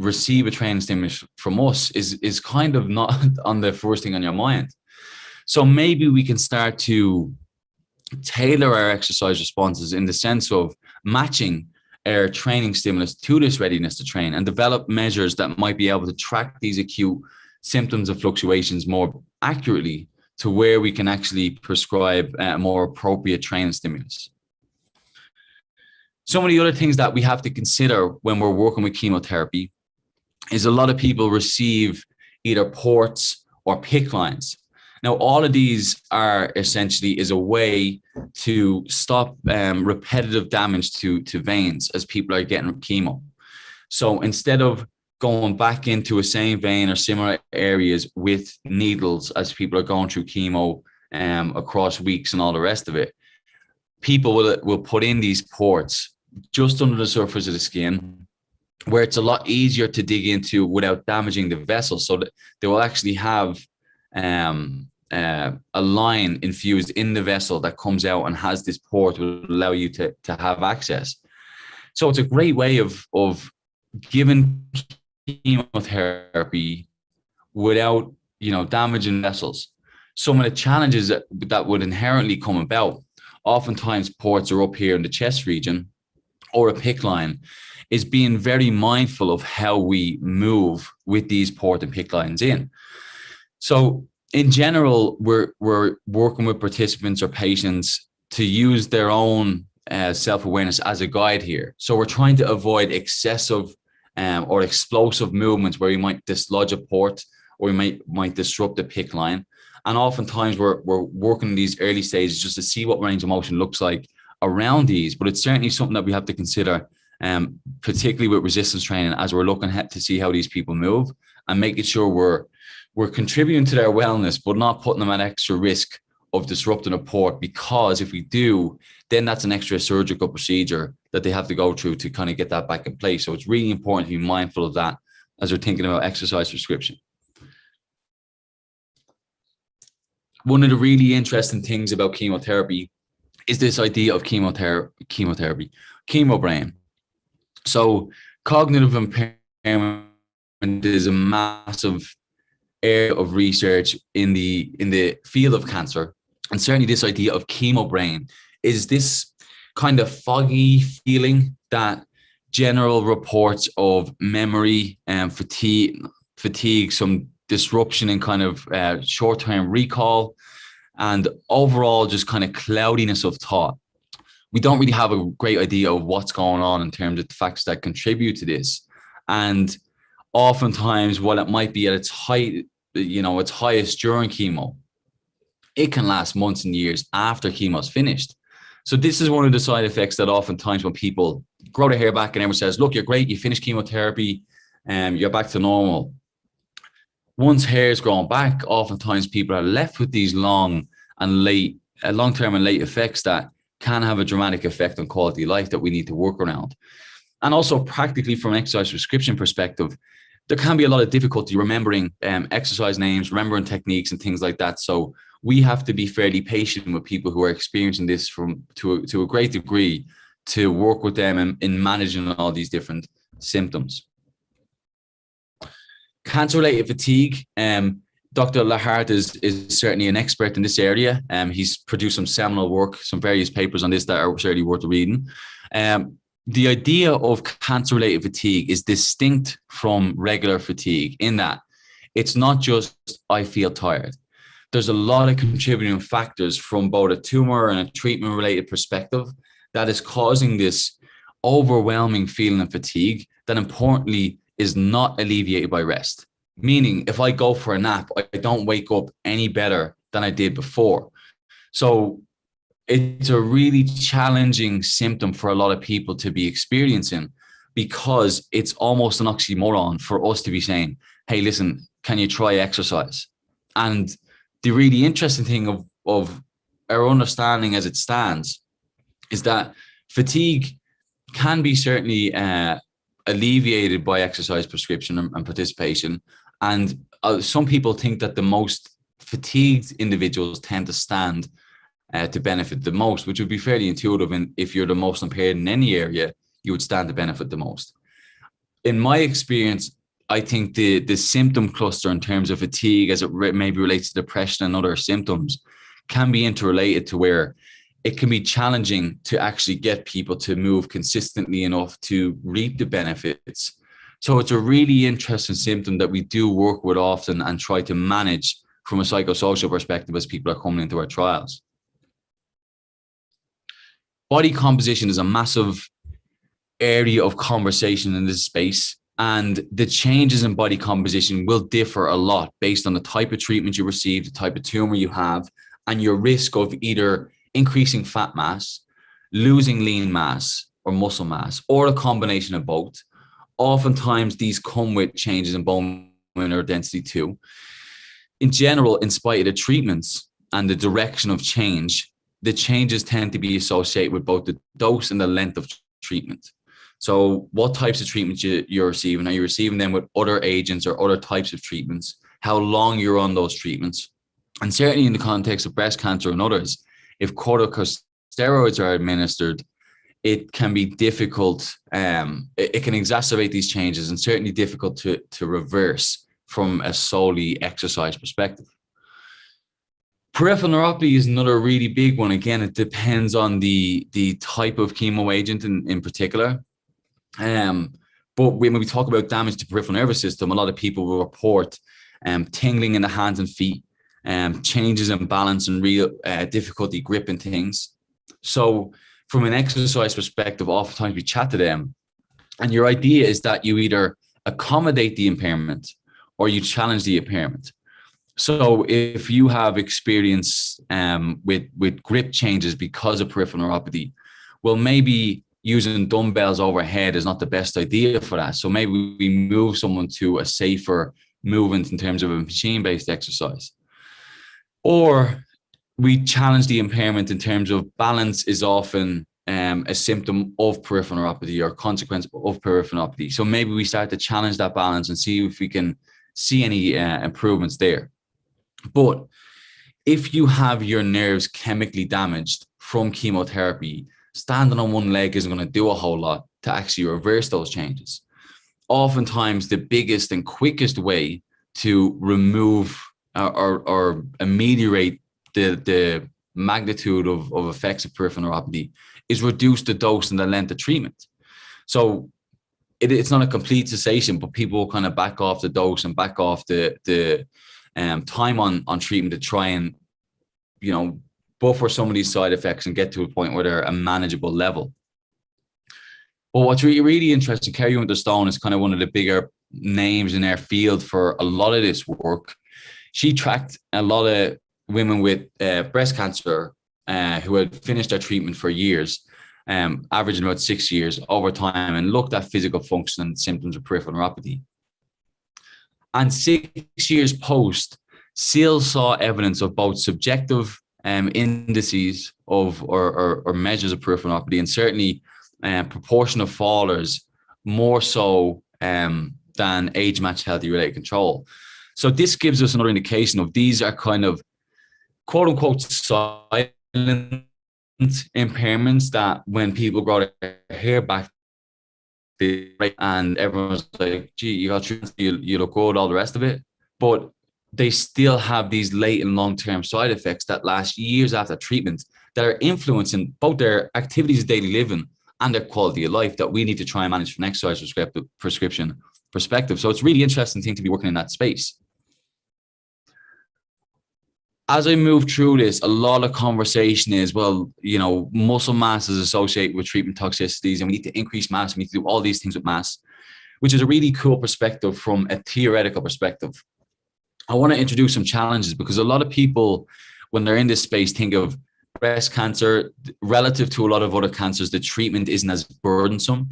receive a training stimulus from us is kind of not on the first thing on your mind. So maybe we can start to tailor our exercise responses in the sense of matching our training stimulus to this readiness to train, and develop measures that might be able to track these acute symptoms of fluctuations more accurately to where we can actually prescribe a more appropriate training stimulus. Some of the other things that we have to consider when we're working with chemotherapy is a lot of people receive either ports or PICC lines. Now, all of these are essentially is a way to stop repetitive damage to veins as people are getting chemo. So instead of going back into a same vein or similar areas with needles as people are going through chemo across weeks and all the rest of it, people will put in these ports just under the surface of the skin, where it's a lot easier to dig into without damaging the vessel. So that they will actually have a line infused in the vessel that comes out and has this port will allow you to have access. So it's a great way of giving chemotherapy without, damaging vessels. Some of the challenges that would inherently come about, oftentimes ports are up here in the chest region or a PICC line, is being very mindful of how we move with these port and PICC lines in. So in general, we're working with participants or patients to use their own self-awareness as a guide here. So we're trying to avoid excessive or explosive movements where we might dislodge a port or we might disrupt the PICC line. And oftentimes we're working in these early stages just to see what range of motion looks like around these. But it's certainly something that we have to consider, particularly with resistance training, as we're looking to see how these people move and making sure we're contributing to their wellness, but not putting them at extra risk of disrupting a port, because if we do, then that's an extra surgical procedure that they have to go through to kind of get that back in place. So it's really important to be mindful of that as we're thinking about exercise prescription. One of the really interesting things about chemotherapy is this idea of chemo brain. So cognitive impairment is a massive area of research in the field of cancer, and certainly this idea of chemo brain is this kind of foggy feeling that general reports of memory and fatigue, some disruption in kind of short-term recall, and overall just kind of cloudiness of thought. We don't really have a great idea of what's going on in terms of the factors that contribute to this. And oftentimes, while it might be at its height, its highest during chemo, it can last months and years after chemo's finished. So this is one of the side effects that oftentimes when people grow their hair back and everyone says, look, you're great, you finished chemotherapy and you're back to normal. Once hair is grown back, oftentimes people are left with these long-term and late effects that can have a dramatic effect on quality of life that we need to work around. And also practically from an exercise prescription perspective, there can be a lot of difficulty remembering exercise names, remembering techniques and things like that. So we have to be fairly patient with people who are experiencing this to a great degree to work with them in managing all these different symptoms. Cancer-related fatigue. Dr. Lahart is certainly an expert in this area. He's produced some seminal work, some various papers on this that are certainly worth reading. The idea of cancer-related fatigue is distinct from regular fatigue in that it's not just, I feel tired. There's a lot of contributing factors from both a tumor and a treatment-related perspective that is causing this overwhelming feeling of fatigue that importantly is not alleviated by rest. Meaning, if I go for a nap, I don't wake up any better than I did before. So it's a really challenging symptom for a lot of people to be experiencing, because it's almost an oxymoron for us to be saying, hey, listen, can you try exercise? And the really interesting thing of our understanding as it stands is that fatigue can be certainly alleviated by exercise prescription and participation. And some people think that the most fatigued individuals tend to stand to benefit the most, which would be fairly intuitive. And if you're the most impaired in any area, you would stand to benefit the most. in my experience, I think the symptom cluster in terms of fatigue, as it maybe relates to depression and other symptoms, can be interrelated to where it can be challenging to actually get people to move consistently enough to reap the benefits. So it's a really interesting symptom that we do work with often and try to manage from a psychosocial perspective as people are coming into our trials. Body composition is a massive area of conversation in this space, and the changes in body composition will differ a lot based on the type of treatment you receive, the type of tumor you have, and your risk of either increasing fat mass, losing lean mass or muscle mass, or a combination of both. Oftentimes, these come with changes in bone mineral density too. In general, in spite of the treatments and the direction of change, the changes tend to be associated with both the dose and the length of treatment. So what types of treatments you're receiving? Are you receiving them with other agents or other types of treatments? How long you're on those treatments? And certainly in the context of breast cancer and others, if corticosteroids are administered, it can be difficult. It can exacerbate these changes and certainly difficult to reverse from a solely exercise perspective. Peripheral neuropathy is another really big one. Again, it depends on the type of chemo agent in particular. But when we talk about damage to peripheral nervous system, a lot of people will report tingling in the hands and feet, changes in balance and real difficulty gripping things. So from an exercise perspective, oftentimes we chat to them, and your idea is that you either accommodate the impairment or you challenge the impairment. So if you have experience with grip changes because of peripheral neuropathy, well, maybe using dumbbells overhead is not the best idea for that. So maybe we move someone to a safer movement in terms of a machine-based exercise. Or we challenge the impairment in terms of balance is often a symptom of peripheral neuropathy or consequence of peripheral neuropathy. So maybe we start to challenge that balance and see if we can see any improvements there. But if you have your nerves chemically damaged from chemotherapy, standing on one leg isn't going to do a whole lot to actually reverse those changes. Oftentimes, the biggest and quickest way to remove or ameliorate the magnitude of effects of peripheral neuropathy is reduce the dose and the length of treatment. So it's not a complete cessation, but people kind of back off the dose and back off the time on treatment to try and, buffer some of these side effects and get to a point where they're a manageable level. But what's really, really interesting, Kerry Winter-Stone is kind of one of the bigger names in our field for a lot of this work. She tracked a lot of women with breast cancer who had finished their treatment for years, averaging about 6 years over time, and looked at physical function and symptoms of peripheral neuropathy. And 6 years post, still saw evidence of both subjective indices of or measures of peripheral neuropathy, and certainly proportion of fallers more so than age-matched healthy related control. So this gives us another indication of these are kind of quote unquote silent impairments that when people grow their hair back and everyone's like, gee, you got treatment, you look good, all the rest of it. But they still have these late and long-term side effects that last years after treatment that are influencing both their activities of daily living and their quality of life that we need to try and manage from an exercise prescription perspective. So it's a really interesting thing to be working in that space. As I move through this, a lot of conversation is, well, muscle mass is associated with treatment toxicities and we need to increase mass. We need to do all these things with mass, which is a really cool perspective from a theoretical perspective. I want to introduce some challenges because a lot of people, when they're in this space, think of breast cancer relative to a lot of other cancers, the treatment isn't as burdensome.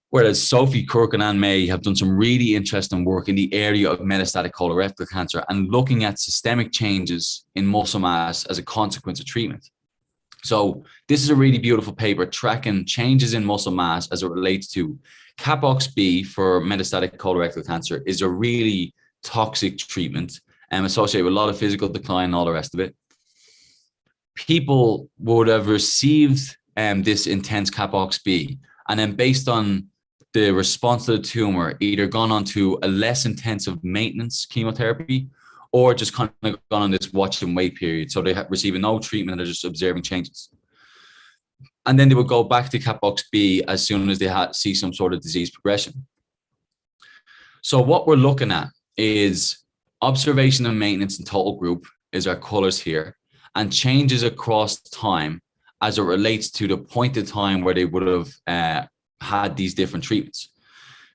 Whereas Sophie, Kirk, and Anne May have done some really interesting work in the area of metastatic colorectal cancer and looking at systemic changes in muscle mass as a consequence of treatment. So this is a really beautiful paper tracking changes in muscle mass as it relates to CAPOX-B for metastatic colorectal cancer is a really toxic treatment and associated with a lot of physical decline and all the rest of it. People would have received this intense CAPOX-B, and then based on the response to the tumor either gone on to a less intensive maintenance chemotherapy or just kind of gone on this watch and wait period. So they receiving no treatment and they're just observing changes. And then they would go back to cat box B as soon as they see some sort of disease progression. So what we're looking at is observation and maintenance in total group is our colors here, and changes across time as it relates to the point of time where they would have had these different treatments.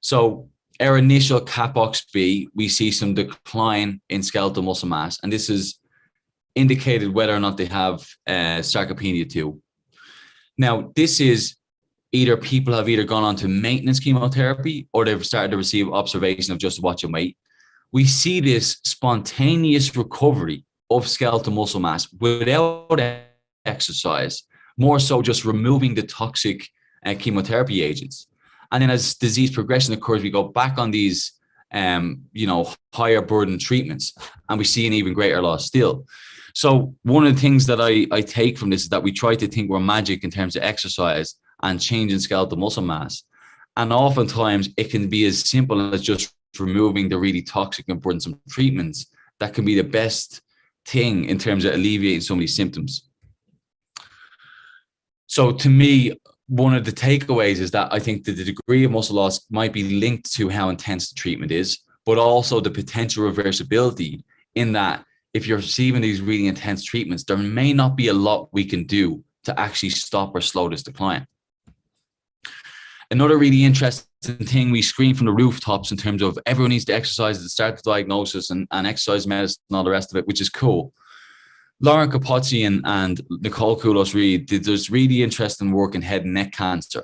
So our initial cat box B, we see some decline in skeletal muscle mass, and this is indicated whether or not they have sarcopenia 2. Now, this is either people have either gone on to maintenance chemotherapy or they've started to receive observation of just watch and wait. We see this spontaneous recovery of skeletal muscle mass without exercise, more so just removing the toxic chemotherapy agents. And then as disease progression occurs, we go back on these, higher burden treatments, and we see an even greater loss still. So one of the things that I take from this is that we try to think we're magic in terms of exercise and changing skeletal muscle mass. And oftentimes it can be as simple as just removing the really toxic and burdensome treatments that can be the best thing in terms of alleviating some of these symptoms. So to me, one of the takeaways is that I think that the degree of muscle loss might be linked to how intense the treatment is, but also the potential reversibility in that if you're receiving these really intense treatments, there may not be a lot we can do to actually stop or slow this decline. Another really interesting thing, we screen from the rooftops in terms of everyone needs to exercise at the start of the diagnosis and exercise medicine and all the rest of it, which is cool. Lauren Capozzi and Nicole Koulos-Reed did this really interesting work in head and neck cancer.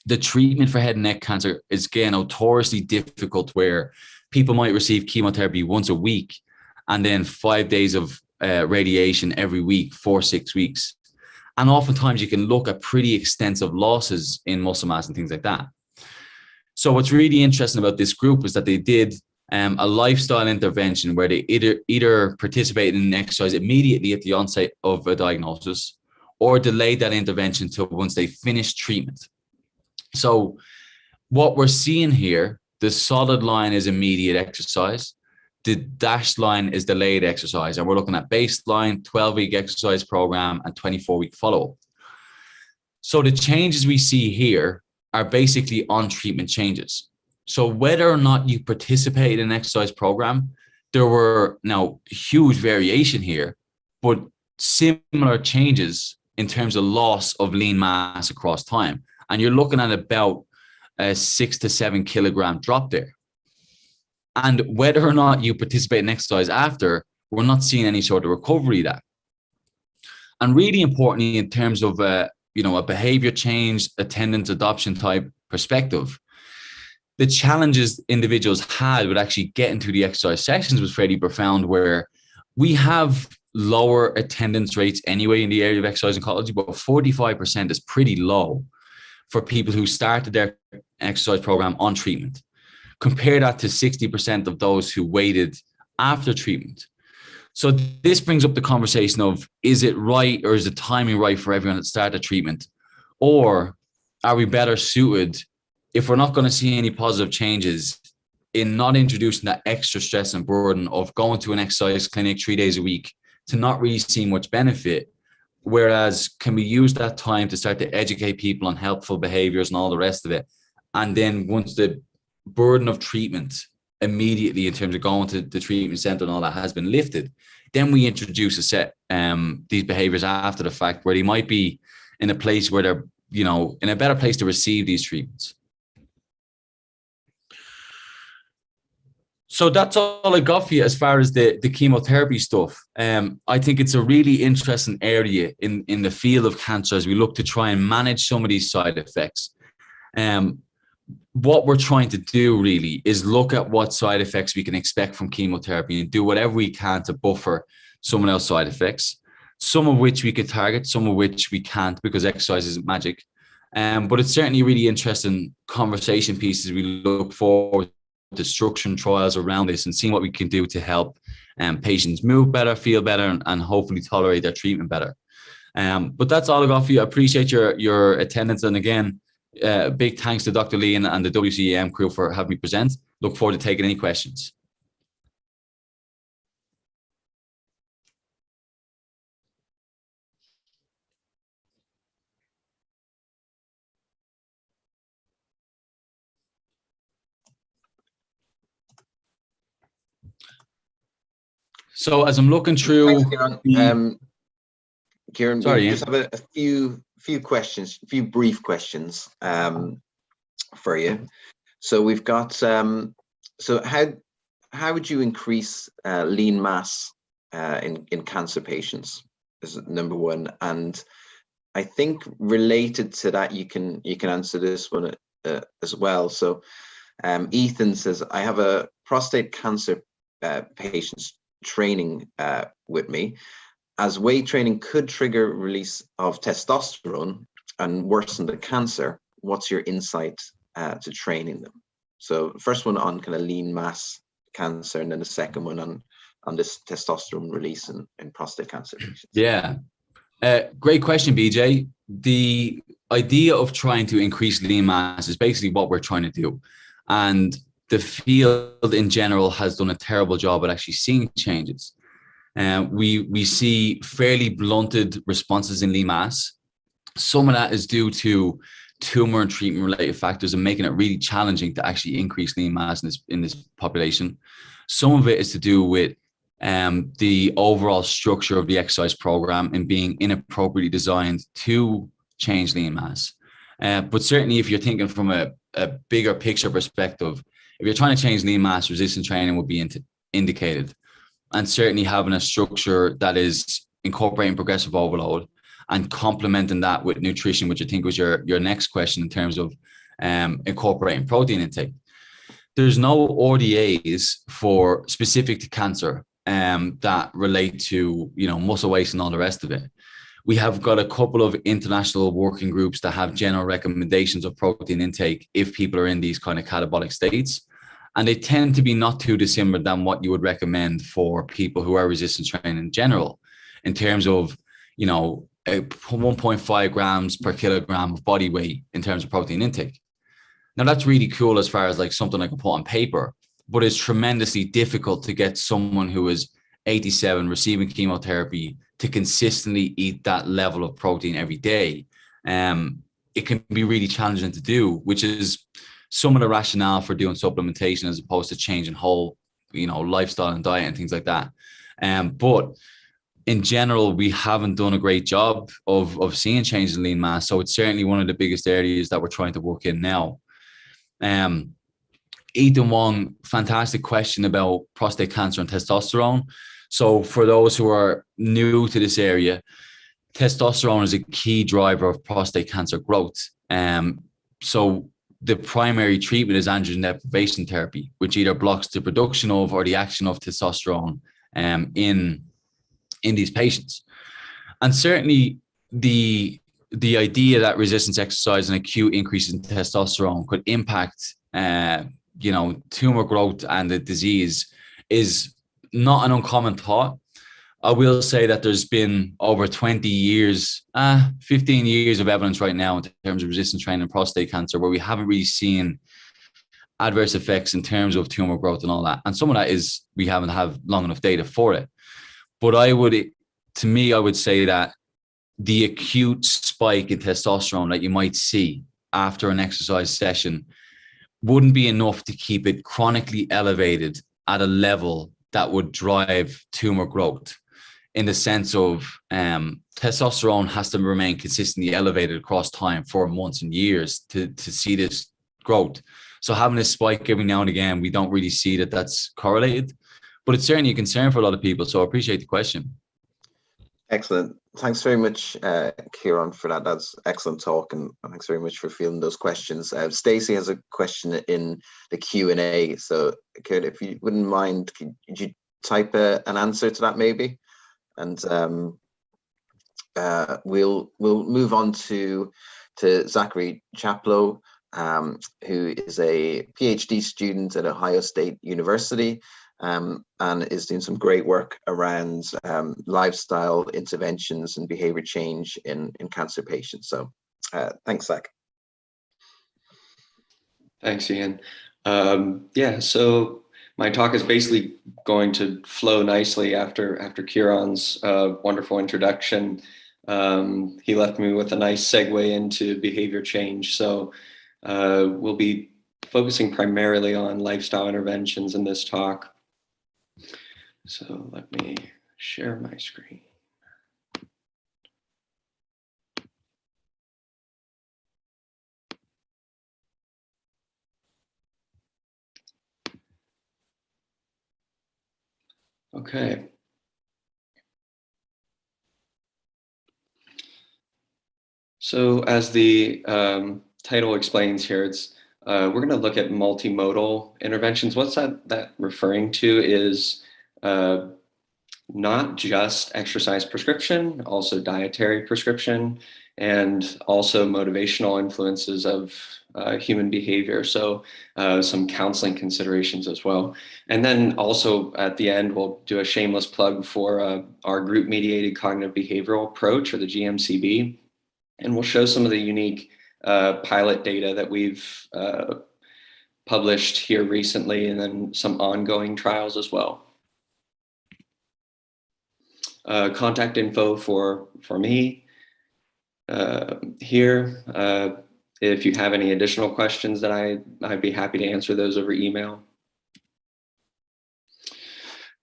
The treatment for head and neck cancer is, again, notoriously difficult, where people might receive chemotherapy once a week and then 5 days of radiation every week for 6 weeks. And oftentimes you can look at pretty extensive losses in muscle mass and things like that. So what's really interesting about this group is that they did a lifestyle intervention where they either participated in exercise immediately at the onset of a diagnosis or delayed that intervention until once they finished treatment. So what we're seeing here, the solid line is immediate exercise. The dashed line is delayed exercise. And we're looking at baseline, 12-week exercise program, and 24-week follow-up. So the changes we see here are basically on treatment changes. So whether or not you participate in an exercise program, there were now huge variation here, but similar changes in terms of loss of lean mass across time. And you're looking at about a 6 to 7 kilogram drop there. And whether or not you participate in exercise after, we're not seeing any sort of recovery there. And really importantly, in terms of a behavior change, attendance adoption type perspective, the challenges individuals had with actually getting to the exercise sessions was fairly profound, where we have lower attendance rates anyway in the area of exercise oncology, but 45% is pretty low for people who started their exercise program on treatment. Compare that to 60% of those who waited after treatment. So this brings up the conversation of, is it right, or is the timing right for everyone that started treatment? Or are we better suited, if we're not going to see any positive changes, in not introducing that extra stress and burden of going to an exercise clinic 3 days a week to not really see much benefit? Whereas can we use that time to start to educate people on helpful behaviors and all the rest of it? And then once the burden of treatment immediately in terms of going to the treatment center and all that has been lifted, then we introduce a set these behaviors after the fact, where they might be in a place where they're in a better place to receive these treatments. So that's all I got for you as far as the chemotherapy stuff. I think it's a really interesting area in the field of cancer as we look to try and manage some of these side effects. What we're trying to do really is look at what side effects we can expect from chemotherapy and do whatever we can to buffer some of those side effects, some of which we could target, some of which we can't because exercise isn't magic. But it's certainly really interesting conversation pieces. We look forward to structuring trials around this and seeing what we can do to help patients move better, feel better, and hopefully tolerate their treatment better. But that's all I got for you. I appreciate your attendance. And again, Big thanks to Dr. Lee and the WCEM crew for having me present. Look forward to taking any questions. So as I'm looking through, thanks, Kieran. Sorry, we just have a few questions, a few brief questions for you. So we've got so how would you increase lean mass in cancer patients? Is number one, and I think related to that, you can answer this one as well. So Ethan says, I have a prostate cancer patient's training with me, as weight training could trigger release of testosterone and worsen the cancer. What's your insight to training them? So first one on kind of lean mass cancer, and then the second one on this testosterone release in prostate cancer patients. Yeah, great question, BJ. The idea of trying to increase lean mass is basically what we're trying to do. And the field in general has done a terrible job at actually seeing changes. We see fairly blunted responses in lean mass. Some of that is due to tumor and treatment related factors and making it really challenging to actually increase lean mass in this population. Some of it is to do with the overall structure of the exercise program and being inappropriately designed to change lean mass. But certainly if you're thinking from a bigger picture perspective, if you're trying to change lean mass, resistance training would be indicated. And certainly having a structure that is incorporating progressive overload and complementing that with nutrition, which I think was your next question in terms of incorporating protein intake. There's no RDAs for specific to cancer that relate to, muscle waste and all the rest of it. We have got a couple of international working groups that have general recommendations of protein intake if people are in these kind of catabolic states. And they tend to be not too dissimilar than what you would recommend for people who are resistance training in general, in terms of, 1.5 grams per kilogram of body weight in terms of protein intake. Now that's really cool as far as like something I can put on paper, but it's tremendously difficult to get someone who is 87 receiving chemotherapy to consistently eat that level of protein every day. It can be really challenging to do, which is some of the rationale for doing supplementation as opposed to changing whole, lifestyle and diet and things like that. But in general, we haven't done a great job of seeing changes in lean mass. So it's certainly one of the biggest areas that we're trying to work in now. Ethan Wong, fantastic question about prostate cancer and testosterone. So for those who are new to this area, testosterone is a key driver of prostate cancer growth. So the primary treatment is androgen deprivation therapy, which either blocks the production of or the action of testosterone in these patients. And certainly the idea that resistance exercise and acute increase in testosterone could impact tumor growth and the disease is not an uncommon thought. I will say that there's been over 20 years, 15 years of evidence right now in terms of resistance training and prostate cancer, where we haven't really seen adverse effects in terms of tumor growth and all that. And some of that is we haven't had long enough data for it. But I would say that the acute spike in testosterone that you might see after an exercise session wouldn't be enough to keep it chronically elevated at a level that would drive tumor growth, in the sense of testosterone has to remain consistently elevated across time for months and years to see this growth. So having this spike every now and again, we don't really see that that's correlated, but it's certainly a concern for a lot of people. So I appreciate the question. Excellent. Thanks very much, Kieran, for that. That's excellent talk, and thanks very much for fielding those questions. Stacey has a question in the Q&A. So, Kieran, if you wouldn't mind, could you type an answer to that maybe? And we'll move on to Zachary Chaplow, who is a PhD student at Ohio State University. And is doing some great work around lifestyle interventions and behavior change in cancer patients. So thanks, Zach. Thanks, Ian. Yeah, so my talk is basically going to flow nicely after Kieran's wonderful introduction. He left me with a nice segue into behavior change. So we'll be focusing primarily on lifestyle interventions in this talk. So let me share my screen. Okay. So as the title explains here, it's we're going to look at multimodal interventions. What's that referring to is not just exercise prescription, also dietary prescription, and also motivational influences of human behavior. So some counseling considerations as well. And then also at the end, we'll do a shameless plug for our group mediated cognitive behavioral approach, or the GMCB. And we'll show some of the unique pilot data that we've published here recently, and then some ongoing trials as well. Contact info for me here. If you have any additional questions, that I'd be happy to answer those over email.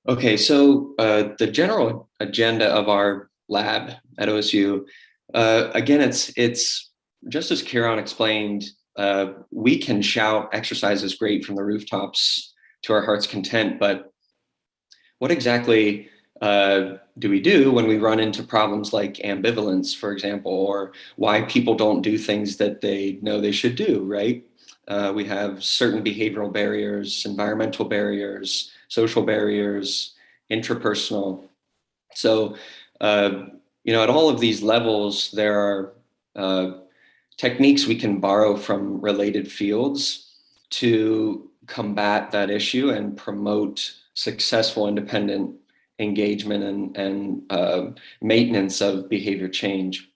Okay, so the general agenda of our lab at OSU, again, it's just as Kieran explained, we can shout exercise is great from the rooftops to our heart's content, but what exactly do we do when we run into problems like ambivalence, for example, or why people don't do things that they know they should do, right? We have certain behavioral barriers, environmental barriers, social barriers, intrapersonal. So, at all of these levels, there are techniques we can borrow from related fields to combat that issue and promote successful independent engagement and maintenance of behavior change.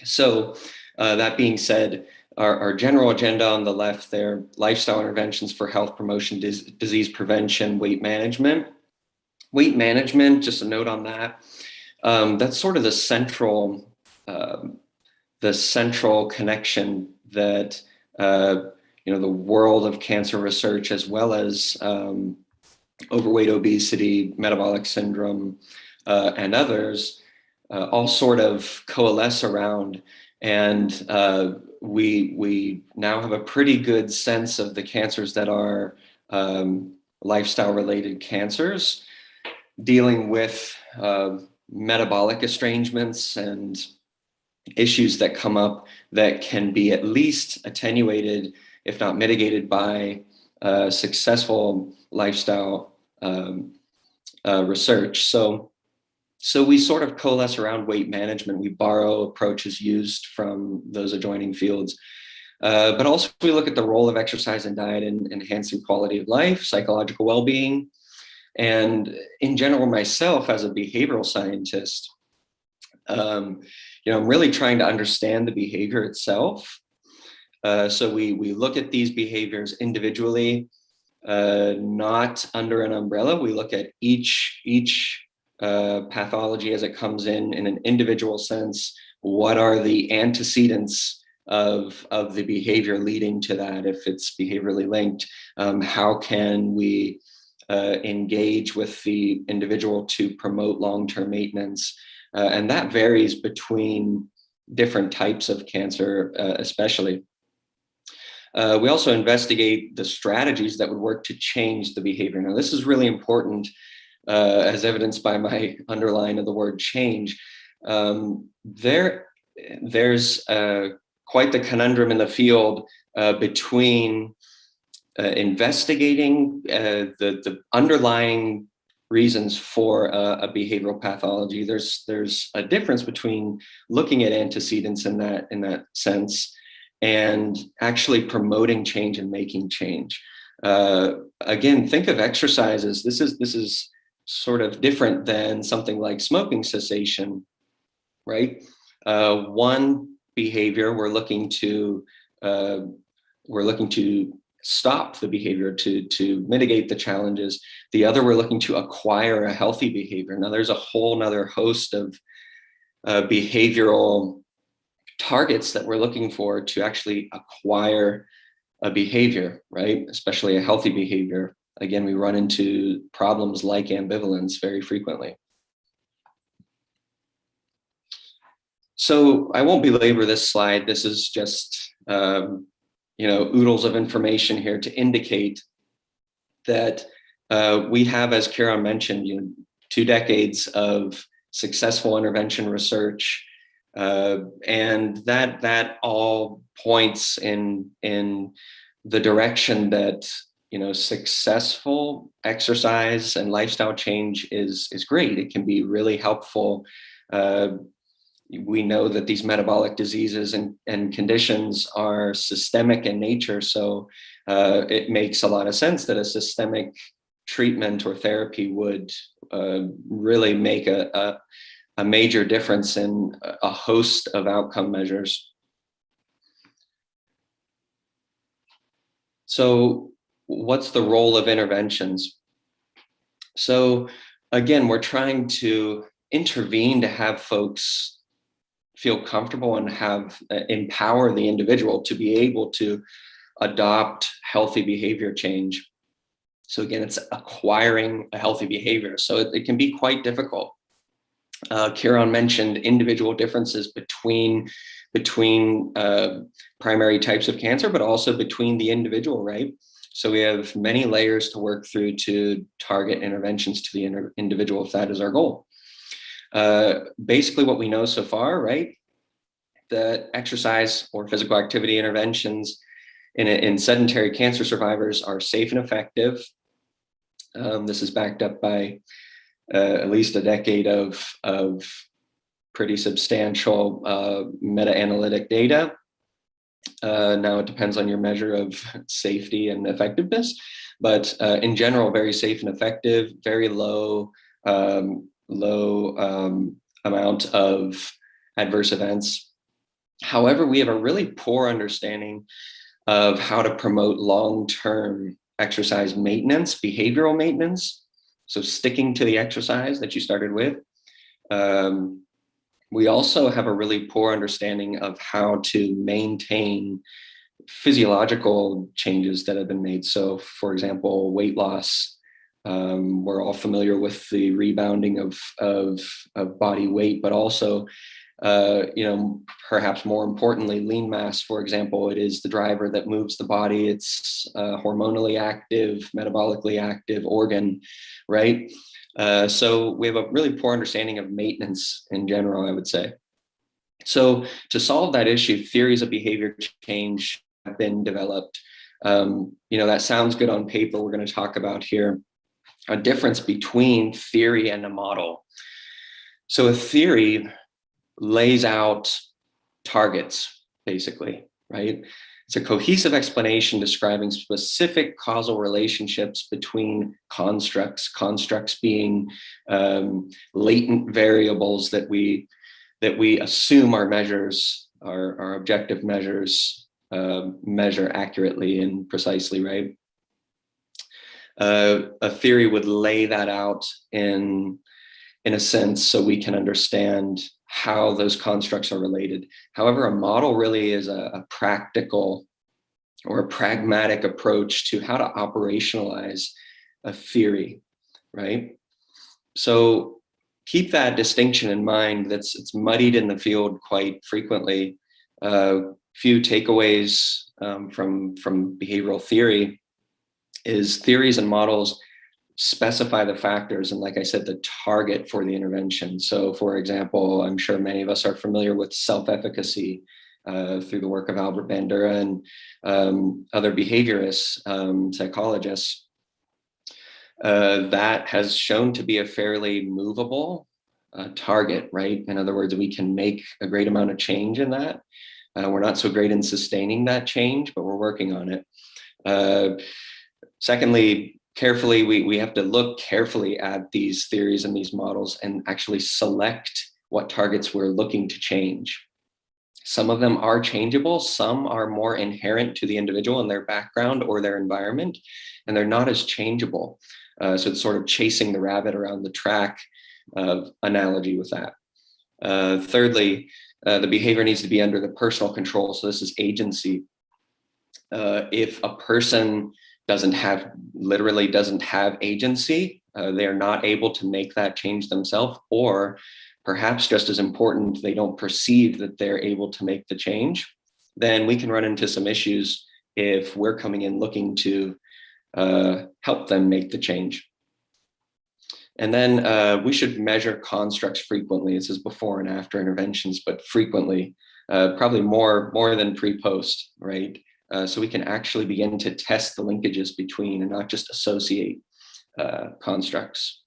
So that being said, our general agenda on the left there, lifestyle interventions for health promotion, disease prevention, weight management. Weight management, just a note on that, that's sort of the central connection that the world of cancer research, as well as overweight, obesity, metabolic syndrome, and others, all sort of coalesce around. And we now have a pretty good sense of the cancers that are lifestyle-related cancers, dealing with metabolic estrangements and issues that come up that can be at least attenuated, if not mitigated, by successful lifestyle research. So we sort of coalesce around weight management. We borrow approaches used from those adjoining fields. But also we look at the role of exercise and diet in enhancing quality of life, psychological well-being. And in general, myself as a behavioral scientist, I'm really trying to understand the behavior itself. So we look at these behaviors individually, not under an umbrella. We look at each pathology as it comes in an individual sense. What are the antecedents of the behavior leading to that, if it's behaviorally linked? How can we engage with the individual to promote long-term maintenance? And that varies between different types of cancer, especially. We also investigate the strategies that would work to change the behavior. Now, this is really important, as evidenced by my underline of the word change. There's quite the conundrum in the field between investigating the underlying reasons for a behavioral pathology. There's a difference between looking at antecedents in that sense and actually promoting change and making change. Again, think of exercises. This is sort of different than something like smoking cessation, right? One behavior we're looking to we're looking to stop the behavior, to mitigate the challenges. The other, we're looking to acquire a healthy behavior. Now, there's a whole nother host of behavioral targets that we're looking for to actually acquire a behavior, right? Especially a healthy behavior. Again, we run into problems like ambivalence very frequently. So I won't belabor this slide. This is just, oodles of information here to indicate that we have, as Kieran mentioned, 2 decades of successful intervention research, and that all points in the direction that successful exercise and lifestyle change is great. It can be really helpful. We know that these metabolic diseases and conditions are systemic in nature, so it makes a lot of sense that a systemic treatment or therapy would really make a major difference in a host of outcome measures. So what's the role of interventions? So again, we're trying to intervene to have folks feel comfortable and empower the individual to be able to adopt healthy behavior change. So again, it's acquiring a healthy behavior. So it can be quite difficult. Kieran mentioned individual differences between primary types of cancer, but also between the individual, right? So we have many layers to work through to target interventions to the individual if that is our goal. Basically what we know so far, right, that exercise or physical activity interventions in sedentary cancer survivors are safe and effective. This is backed up by at least a decade of pretty substantial meta-analytic data. Now it depends on your measure of safety and effectiveness, but in general, very safe and effective, very low amount of adverse events. However, we have a really poor understanding of how to promote long-term exercise maintenance, behavioral maintenance. So sticking to the exercise that you started with. We also have a really poor understanding of how to maintain physiological changes that have been made. So for example, weight loss. We're all familiar with the rebounding of body weight, but also, perhaps more importantly, lean mass, for example, it is the driver that moves the body. It's a hormonally active, metabolically active organ, right? So we have a really poor understanding of maintenance in general, I would say. So to solve that issue, theories of behavior change have been developed. That sounds good on paper. We're going to talk about here a difference between theory and a model. So a theory lays out targets, basically, right? It's a cohesive explanation describing specific causal relationships between constructs being latent variables that we assume our measures, our objective measures measure accurately and precisely, right? A theory would lay that out in a sense so we can understand how those constructs are related. However, a model really is a practical or a pragmatic approach to how to operationalize a theory, right? So keep that distinction in mind. It's muddied in the field quite frequently. Few takeaways from behavioral theory is theories and models specify the factors and, like I said, the target for the intervention. So for example, I'm sure many of us are familiar with self-efficacy through the work of Albert Bandura and other behaviorists, psychologists. That has shown to be a fairly movable target, right? In other words, we can make a great amount of change in that. We're not so great in sustaining that change, but we're working on it. Secondly, carefully, we have to look carefully at these theories and these models and actually select what targets we're looking to change. Some of them are changeable. Some are more inherent to the individual and their background or their environment, and they're not as changeable. So it's sort of chasing the rabbit around the track analogy with that. Thirdly, the behavior needs to be under the personal control. So this is agency. If a person literally doesn't have agency, they're not able to make that change themselves, or perhaps just as important, they don't perceive that they're able to make the change, then we can run into some issues if we're coming in looking to help them make the change. And then we should measure constructs frequently. This is before and after interventions, but frequently, probably more than pre-post, right? So we can actually begin to test the linkages between and not just associate constructs.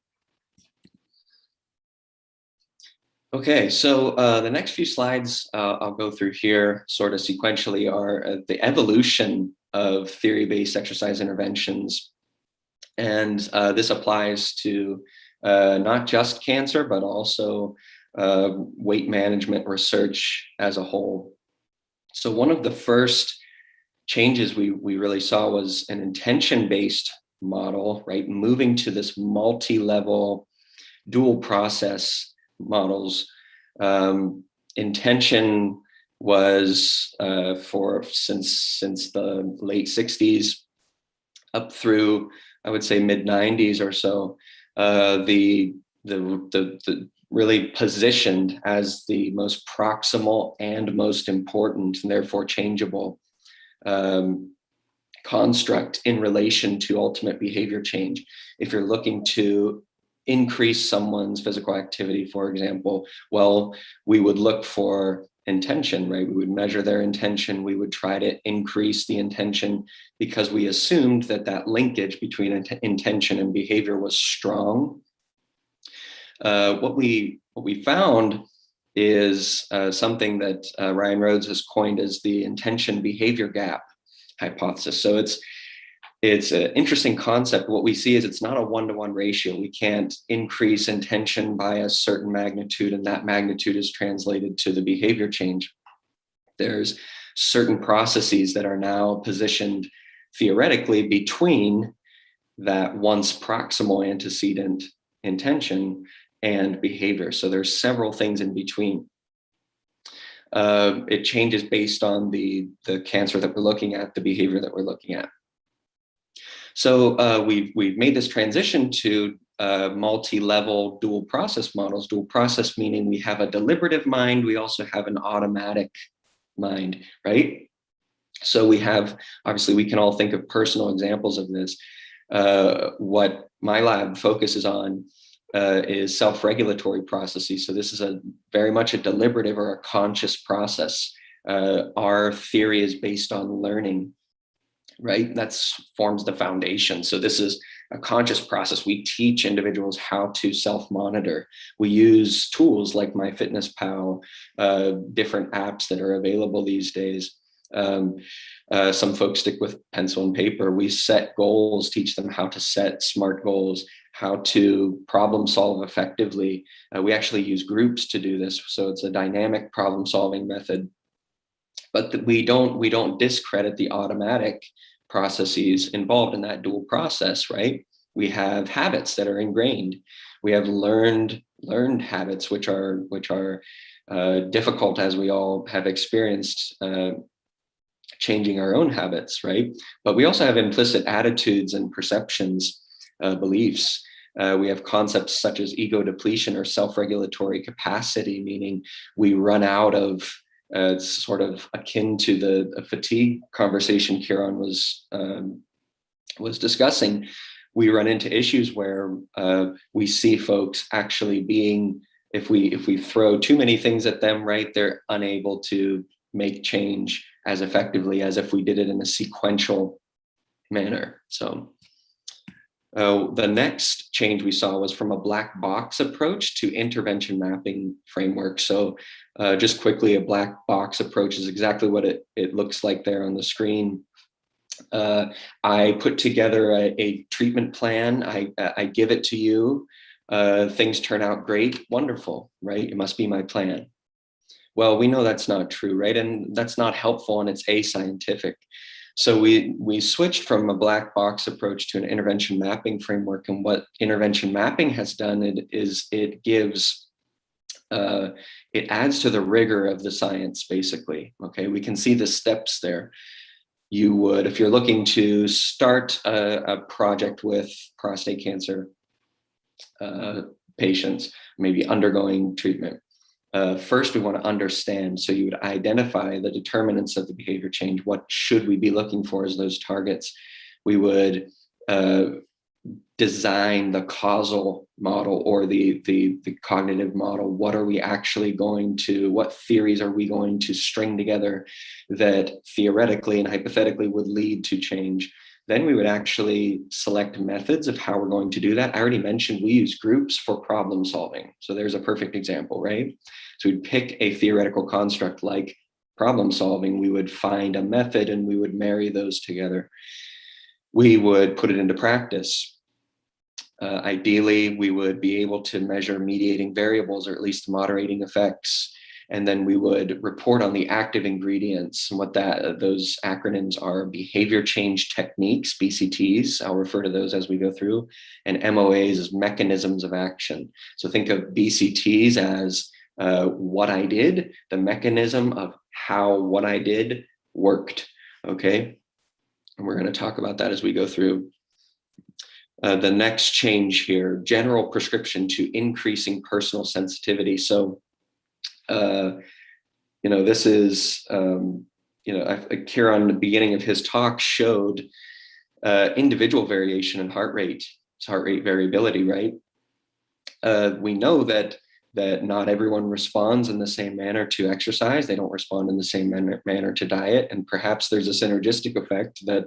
Okay, so the next few slides I'll go through here sort of sequentially are the evolution of theory-based exercise interventions. And this applies to not just cancer, but also weight management research as a whole. So one of the first changes we really saw was an intention-based model, right? Moving to this multi-level dual process models. Intention was since the late 60s up through, I would say, mid 90s or so, the really positioned as the most proximal and most important, and therefore changeable construct in relation to ultimate behavior change. If you're looking to increase someone's physical activity, for example, well, we would look for intention, right? We would measure their intention. We would try to increase the intention because we assumed that linkage between intention and behavior was strong. What we found is something that Ryan Rhodes has coined as the intention behavior gap hypothesis. So it's an interesting concept. What we see is it's not a one-to-one ratio. We can't increase intention by a certain magnitude and that magnitude is translated to the behavior change. There's certain processes that are now positioned theoretically between that once proximal antecedent intention and behavior. So there's several things in between. It changes based on the cancer that we're looking at, the behavior that we're looking at. So we've made this transition to multi-level dual process models. Dual process meaning we have a deliberative mind, we also have an automatic mind, right? So we have, obviously we can all think of personal examples of this. What my lab focuses on is self-regulatory processes. So this is very much a deliberative or a conscious process. Our theory is based on learning, right? That forms the foundation. So this is a conscious process. We teach individuals how to self-monitor. We use tools like MyFitnessPal, different apps that are available these days. Some folks stick with pencil and paper. We set goals, teach them how to set SMART goals, how to problem solve effectively. We actually use groups to do this. So it's a dynamic problem solving method. But we don't discredit the automatic processes involved in that dual process, right? We have habits that are ingrained. We have learned habits, which are difficult, as we all have experienced changing our own habits, right? But we also have implicit attitudes and perceptions, beliefs. We have concepts such as ego depletion or self-regulatory capacity, meaning we run out of. It's sort of akin to the fatigue conversation Kieran was discussing. We run into issues where we see folks actually being, if we throw too many things at them, right, they're unable to make change as effectively as if we did it in a sequential manner. So the next change we saw was from a black box approach to intervention mapping framework. So just quickly, a black box approach is exactly what it looks like there on the screen. I put together a treatment plan. I give it to you. Things turn out great, wonderful, right? It must be my plan. Well, we know that's not true, right? And that's not helpful, and it's ascientific. So we switched from a black box approach to an intervention mapping framework. And what intervention mapping has done is it gives, it adds to the rigor of the science, basically. Okay, we can see the steps there. You would, if you're looking to start a project with prostate cancer patients, maybe undergoing treatment, first we want to understand. So you would identify the determinants of the behavior change. What should we be looking for as those targets? We would design the causal model or the cognitive model. What are we actually going to, what theories are we going to string together that theoretically and hypothetically would lead to change? Then we would actually select methods of how we're going to do that. I already mentioned we use groups for problem solving. So there's a perfect example, right? So we'd pick a theoretical construct like problem solving. We would find a method and we would marry those together. We would put it into practice. Ideally, we would be able to measure mediating variables or at least moderating effects. And then we would report on the active ingredients and what those acronyms are: behavior change techniques, BCTs. I'll refer to those as we go through, and MOAs as mechanisms of action. So think of BCTs as what I did, the mechanism of how what I did worked. Okay, and we're going to talk about that as we go through. The next change here: general prescription to increasing personal sensitivity. So this is, Kieran, in the beginning of his talk, showed individual variation in heart rate. It's heart rate variability, right? We know that not everyone responds in the same manner to exercise. They don't respond in the same manner to diet. And perhaps there's a synergistic effect that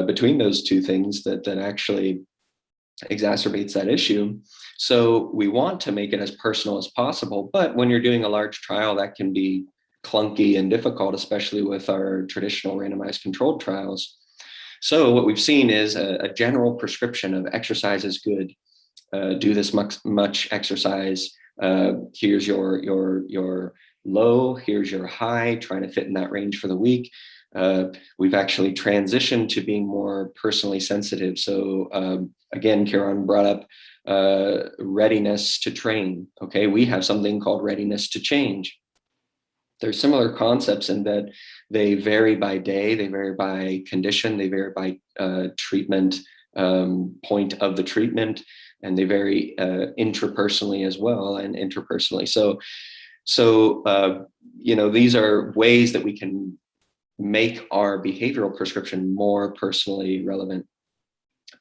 between those two things that actually exacerbates that issue. So we want to make it as personal as possible, but when you're doing a large trial, that can be clunky and difficult, especially with our traditional randomized controlled trials. So what we've seen is a general prescription of exercise is good. Do this much exercise. Here's your low, here's your high, trying to fit in that range for the week. We've actually transitioned to being more personally sensitive. So again, Kieran brought up readiness to train. Okay, we have something called readiness to change. There's similar concepts in that they vary by day, they vary by condition, they vary by treatment point of the treatment, and they vary intrapersonally as well and interpersonally. So these are ways that we can make our behavioral prescription more personally relevant.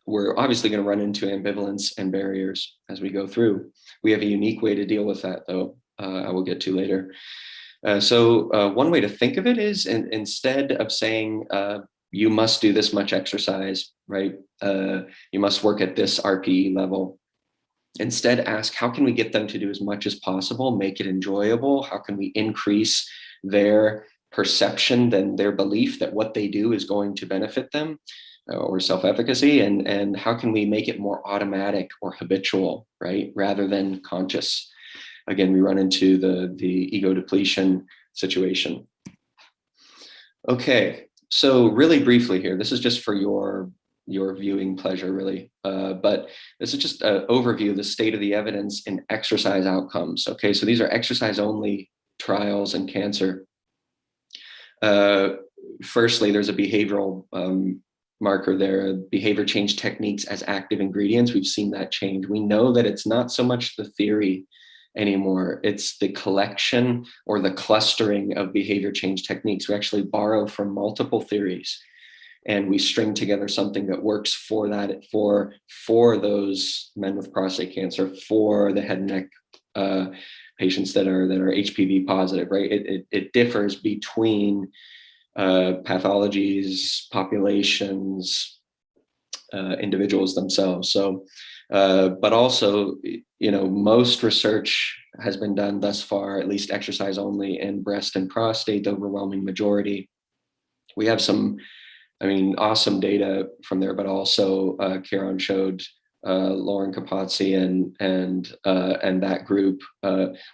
We're obviously going to run into ambivalence and barriers as we go through. We have a unique way to deal with that, though, I will get to later. So one way to think of it is instead of saying, you must do this much exercise, right? You must work at this RPE level. Instead, ask, how can we get them to do as much as possible, make it enjoyable? How can we increase their perception and their belief that what they do is going to benefit them, or self-efficacy, and how can we make it more automatic or habitual, right, rather than conscious? Again, we run into the ego depletion situation. Okay, so really briefly here, this is just for your viewing pleasure, really, but this is just an overview of the state of the evidence in exercise outcomes. Okay, so these are exercise-only trials in cancer. Firstly, there's a behavioral marker there, behavior change techniques as active ingredients. We've seen that change. We know that it's not so much the theory anymore, it's the collection or the clustering of behavior change techniques. We actually borrow from multiple theories and we string together something that works for that, for those men with prostate cancer, for the head and neck patients that are HPV positive, right? It differs between pathologies, populations, individuals themselves. So, but also, most research has been done thus far, at least exercise only in breast and prostate, the overwhelming majority. We have some, awesome data from there, but also Kieran showed Lauren Capozzi and that group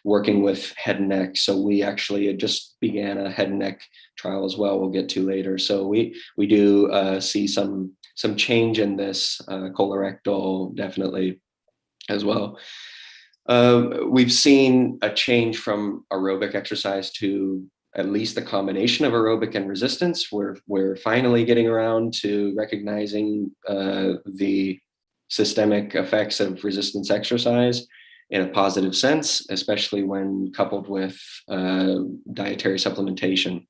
working with head and neck. So we actually just began a head and neck trial as well. We'll get to later. So we do see some change in this colorectal definitely as well. We've seen a change from aerobic exercise to at least the combination of aerobic and resistance. We're finally getting around to recognizing the systemic effects of resistance exercise in a positive sense, especially when coupled with dietary supplementation.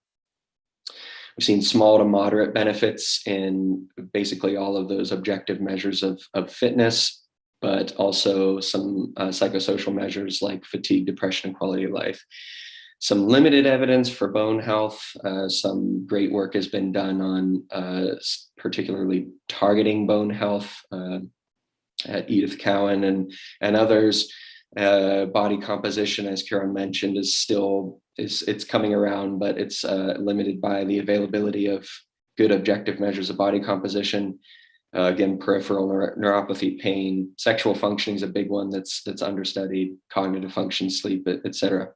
We've seen small to moderate benefits in basically all of those objective measures of fitness, but also some psychosocial measures like fatigue, depression, and quality of life. Some limited evidence for bone health. Some great work has been done on particularly targeting bone health at Edith Cowan and others. Body composition, as Karen mentioned, it's coming around, but it's limited by the availability of good objective measures of body composition. Again, peripheral neuropathy, pain, sexual functioning is a big one that's understudied, cognitive function, sleep, etc.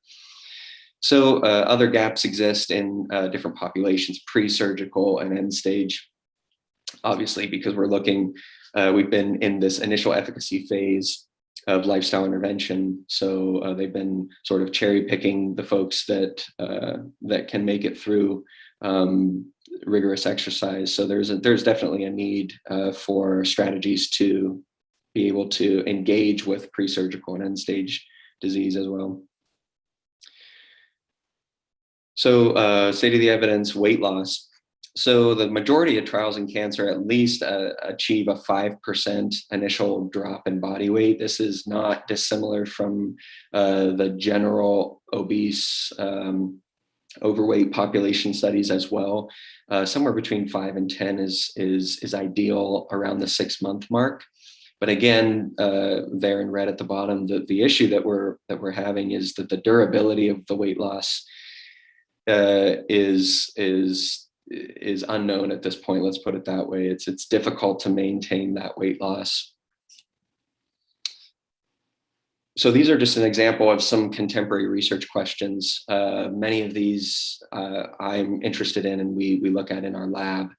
So other gaps exist in different populations, pre-surgical and end stage, obviously, because we've been in this initial efficacy phase of lifestyle intervention. So they've been sort of cherry picking the folks that can make it through rigorous exercise. So there's definitely a need for strategies to be able to engage with pre-surgical and end stage disease as well. So state of the evidence, weight loss. So the majority of trials in cancer at least achieve a 5% initial drop in body weight. This is not dissimilar from the general obese, overweight population studies as well. Somewhere between 5 and 10 is ideal around the 6-month mark. But again, there in red at the bottom, the issue that we're having is that the durability of the weight loss is unknown at this point. Let's put it that way. It's difficult to maintain that weight loss. So these are just an example of some contemporary research questions. Many of these I'm interested in and we look at in our lab.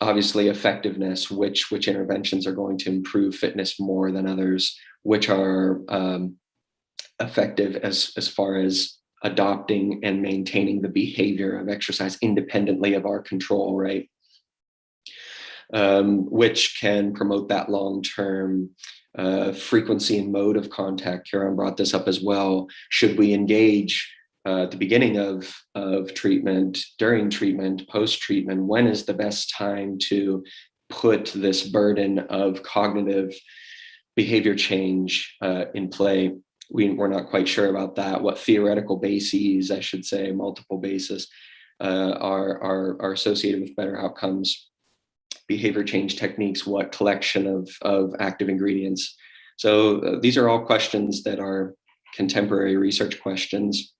Obviously effectiveness, which interventions are going to improve fitness more than others, which are effective as far as adopting and maintaining the behavior of exercise independently of our control, right? Which can promote that long-term frequency and mode of contact. Karen brought this up as well. Should we engage at the beginning of treatment, during treatment, post-treatment? When is the best time to put this burden of cognitive behavior change in play? We're not quite sure about that. What theoretical bases, I should say, multiple bases, are associated with better outcomes, behavior change techniques, what collection of active ingredients. So these are all questions that are contemporary research questions.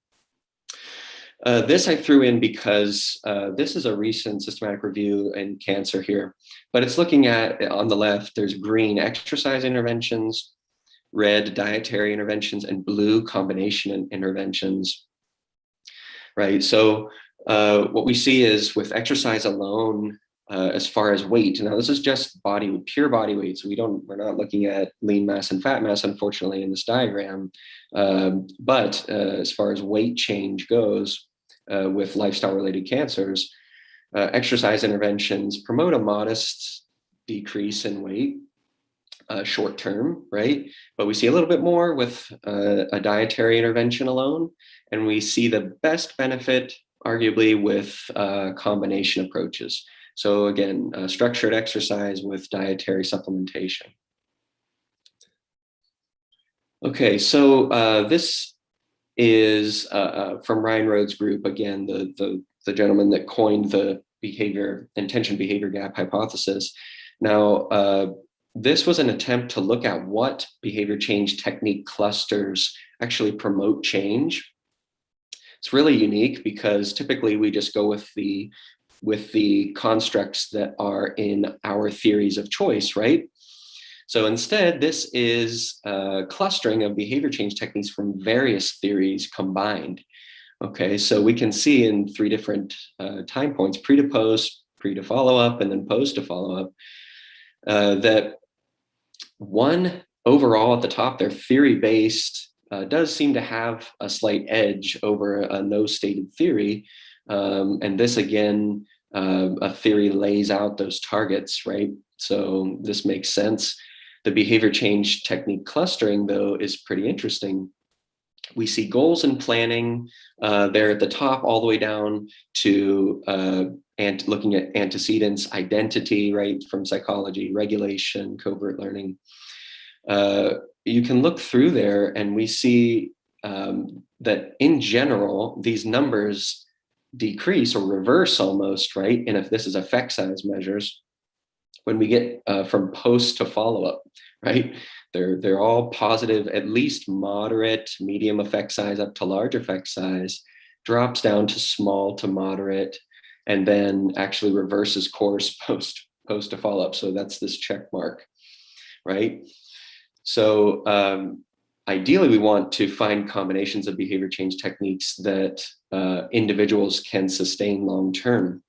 This I threw in because this is a recent systematic review in cancer here, but it's looking at, on the left, there's green exercise interventions, red dietary interventions, and blue combination interventions, right? So what we see is with exercise alone, as far as weight, now this is just pure body weight, so we're not looking at lean mass and fat mass, unfortunately, in this diagram, but as far as weight change goes with lifestyle related cancers, exercise interventions promote a modest decrease in weight, short term, right? But we see a little bit more with a dietary intervention alone, and we see the best benefit arguably with combination approaches. So again, structured exercise with dietary supplementation. Okay, so this is from Ryan Rhodes' group, again, the gentleman that coined the intention behavior gap hypothesis. Now, this was an attempt to look at what behavior change technique clusters actually promote change. It's really unique because typically we just go with the with the constructs that are in our theories of choice, right? So instead, this is a clustering of behavior change techniques from various theories combined. Okay, so we can see in 3 different time points, pre to post, pre to follow-up, and then post to follow-up, that one, overall at the top, they're theory-based, does seem to have a slight edge over a no stated theory. And this, again, a theory lays out those targets, right? So this makes sense. The behavior change technique clustering, though, is pretty interesting. We see goals and planning there at the top, all the way down to and looking at antecedents, identity, right, from psychology, regulation, covert learning. You can look through there and we see that in general, these numbers decrease or reverse almost, right? And if this is effect size measures, when we get from post to follow-up, right? They're all positive, at least moderate, medium effect size up to large effect size, drops down to small to moderate, and then actually reverses course post to follow-up. So that's this check mark, right? So ideally, we want to find combinations of behavior change techniques that individuals can sustain long-term.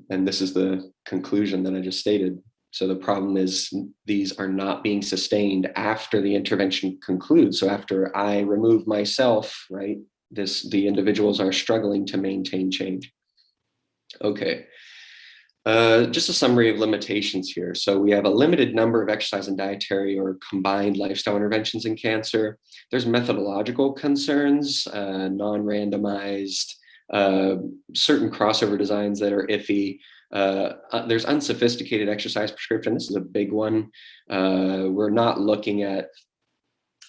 And this is the conclusion that I just stated. So the problem is these are not being sustained after the intervention concludes. So after I remove myself, right, the individuals are struggling to maintain change. Okay. Just a summary of limitations here. So we have a limited number of exercise and dietary or combined lifestyle interventions in cancer. There's methodological concerns, non-randomized, certain crossover designs that are iffy. There's unsophisticated exercise prescription. This is a big one. We're not looking at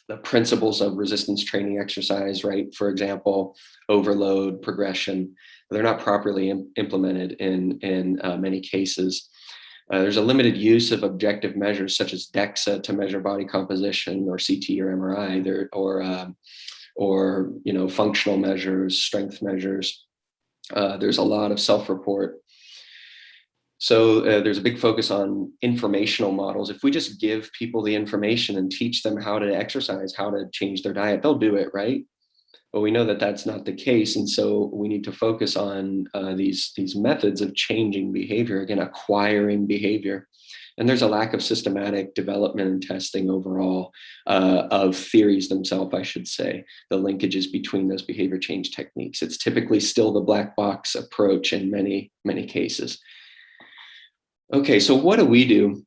the principles of resistance training exercise, right? For example, overload, progression. They're not properly implemented in many cases. There's a limited use of objective measures such as DEXA to measure body composition, or CT or MRI, or functional measures, strength measures. There's a lot of self-report. So there's a big focus on informational models. If we just give people the information and teach them how to exercise, how to change their diet, they'll do it, right? But we know that that's not the case. And so we need to focus on these methods of changing behavior, again, acquiring behavior. And there's a lack of systematic development and testing overall of theories themselves, I should say, the linkages between those behavior change techniques. It's typically still the black box approach in many, many cases. Okay, so what do we do?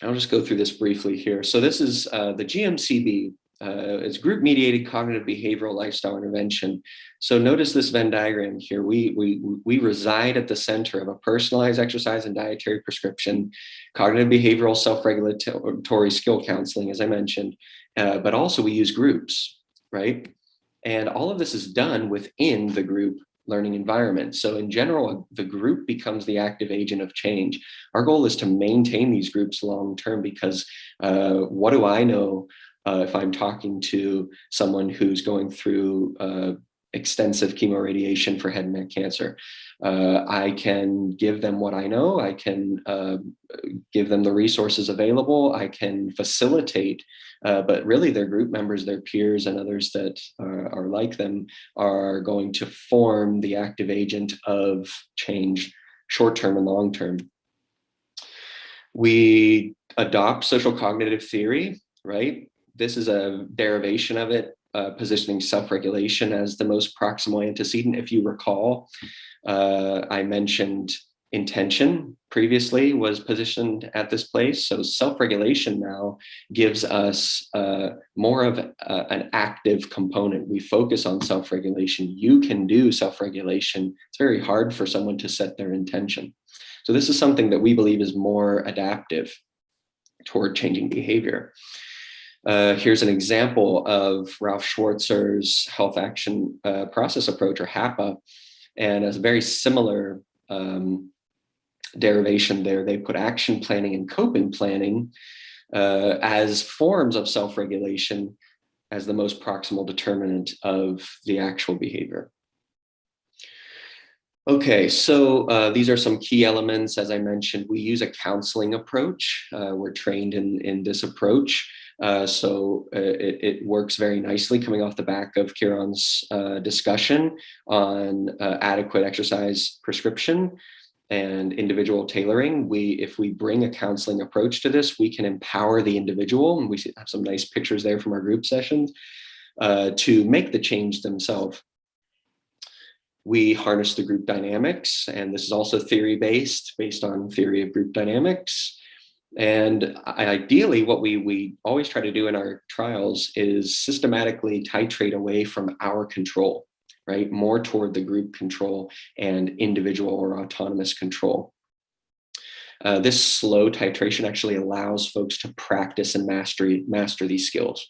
I'll just go through this briefly here. So this is the GMCB. It's group-mediated cognitive behavioral lifestyle intervention. So notice this Venn diagram here. We reside at the center of a personalized exercise and dietary prescription, cognitive behavioral self-regulatory skill counseling, as I mentioned, but also we use groups, right? And all of this is done within the group learning environment. So in general, the group becomes the active agent of change. Our goal is to maintain these groups long-term because what do I know if I'm talking to someone who's going through extensive chemoradiation for head and neck cancer? I can give them what I know. I can give them the resources available. I can facilitate, but really their group members, their peers, and others that are like them are going to form the active agent of change, short-term and long-term. We adopt social cognitive theory, right? This is a derivation of it, positioning self-regulation as the most proximal antecedent. If you recall, I mentioned intention previously was positioned at this place. So self-regulation now gives us more of an active component. We focus on self-regulation. You can do self-regulation. It's very hard for someone to set their intention. So this is something that we believe is more adaptive toward changing behavior. Here's an example of Ralph Schwarzer's health action process approach, or HAPA, and a very similar derivation there. They put action planning and coping planning as forms of self-regulation as the most proximal determinant of the actual behavior. Okay, so these are some key elements. As I mentioned, we use a counseling approach. We're trained in this approach. So it works very nicely coming off the back of Kieran's discussion on adequate exercise prescription and individual tailoring. If we bring a counseling approach to this, we can empower the individual, and we have some nice pictures there from our group sessions, to make the change themselves. We harness the group dynamics, and this is also theory-based, based on theory of group dynamics. And ideally, what we always try to do in our trials is systematically titrate away from our control, right? More toward the group control and individual or autonomous control. This slow titration actually allows folks to practice and master these skills.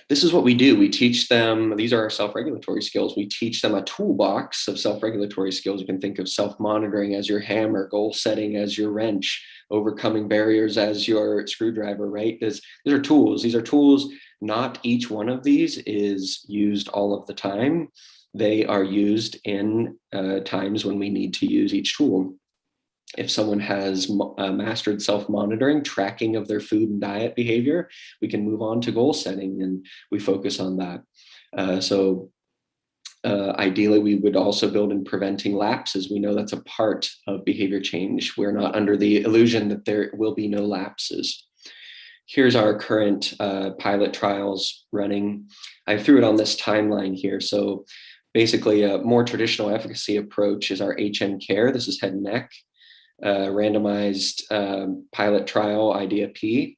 This is what we do. We teach them, these are our self-regulatory skills. We teach them a toolbox of self-regulatory skills. You can think of self-monitoring as your hammer, goal setting as your wrench, overcoming barriers as your screwdriver, right? These are tools. These are tools. Not each one of these is used all of the time. They are used in times when we need to use each tool. If someone has mastered self-monitoring, tracking of their food and diet behavior, we can move on to goal setting, and we focus on that. Ideally, we would also build in preventing lapses. We know that's a part of behavior change. We're not under the illusion that there will be no lapses. Here's our current pilot trials running. I threw it on this timeline here. So basically, a more traditional efficacy approach is our HN Care. This is head and neck. Randomized pilot trial, IDEA P,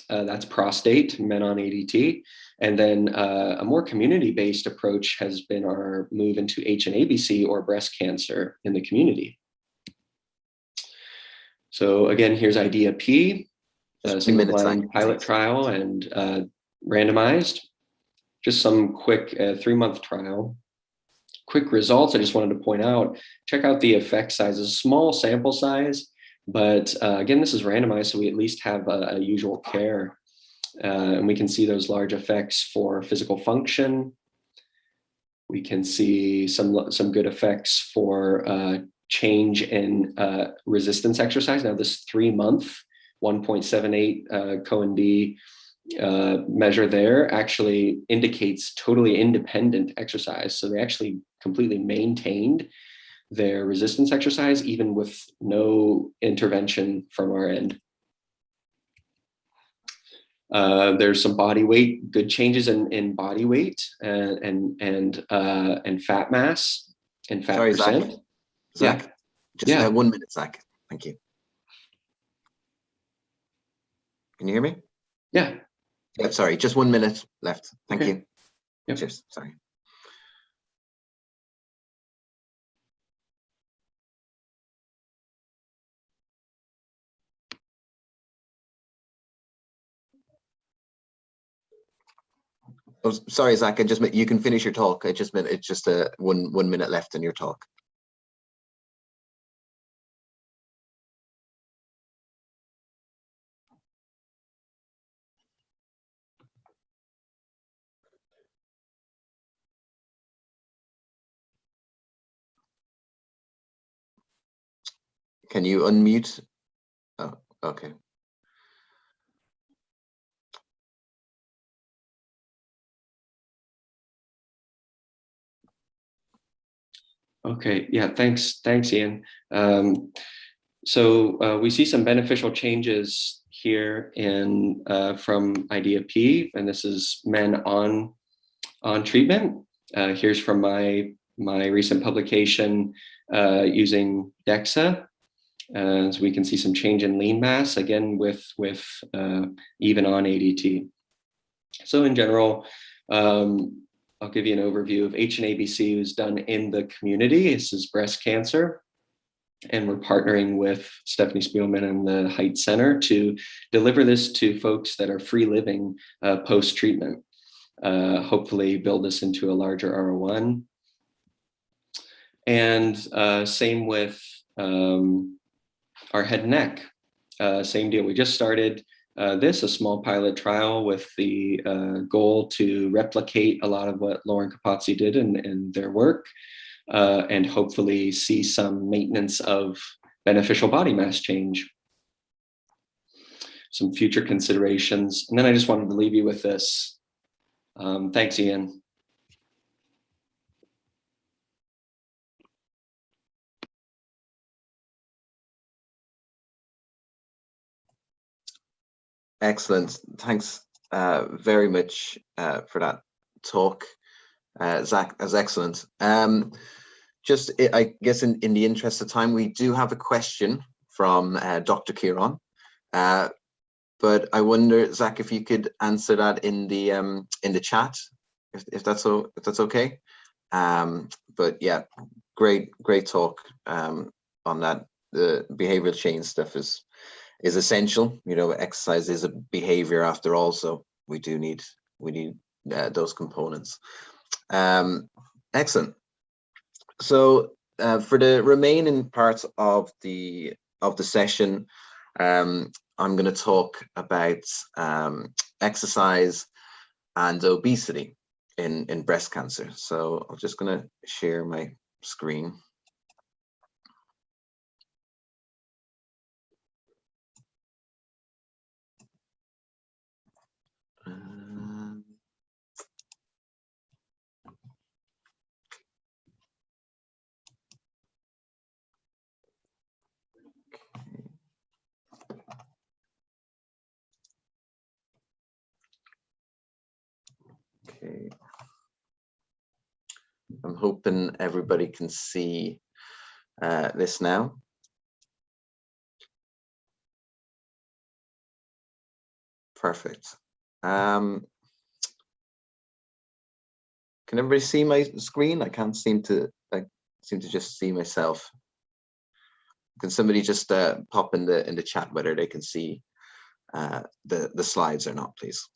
that's prostate, men on ADT. And then a more community-based approach has been our move into HNABC or breast cancer in the community. So again, here's IDEA P, single-blind pilot trial and randomized. Just some quick 3-month trial. Quick results, I just wanted to point out, check out the effect sizes, small sample size, but again, this is randomized, so we at least have a usual care. And we can see those large effects for physical function. We can see some good effects for change in resistance exercise. Now this 3-month, 1.78 Cohen-D measure there actually indicates totally independent exercise. So they actually completely maintained their resistance exercise, even with no intervention from our end. There's some body weight, good changes in body weight and fat mass and fat percent. Zach, yeah. Just 1 minute, Zach. Thank you. Can you hear me? Yeah. Yeah, sorry, just 1 minute left. Thank you. Yep. Cheers. Sorry. Oh, sorry, Zach. You can finish your talk. It's just one minute left in your talk. Can you unmute? Oh, okay. Okay, yeah, thanks, Ian. So we see some beneficial changes here in from IDEA P, and this is men on treatment. Here's from my recent publication using DEXA. So we can see some change in lean mass, again, with even on ADT. So in general, I'll give you an overview of HNABC was done in the community. This is breast cancer. And we're partnering with Stephanie Spielman and the Height Center to deliver this to folks that are free living post-treatment. Hopefully build this into a larger R01. And same with our head and neck. Same deal. We just started a small pilot trial with the goal to replicate a lot of what Lauren Capozzi did in their work, and hopefully see some maintenance of beneficial body mass change. Some future considerations. And then I just wanted to leave you with this. Thanks, Ian. Excellent. Thanks very much for that talk, Zach. That's excellent. Just, I guess, in the interest of time, we do have a question from Dr. Kieran, but I wonder, Zach, if you could answer that in the chat, if that's okay. But yeah, great talk on that. The behavioral change stuff is essential. You know, exercise is a behavior after all, so we need those components. Excellent. So for the remaining parts of the session, I'm going to talk about exercise and obesity in breast cancer. So I'm just going to share my screen. Okay. I'm hoping everybody can see this now. Perfect. Can everybody see my screen? I can't seem to. I seem to just see myself. Can somebody just pop in the chat whether they can see the slides or not, please?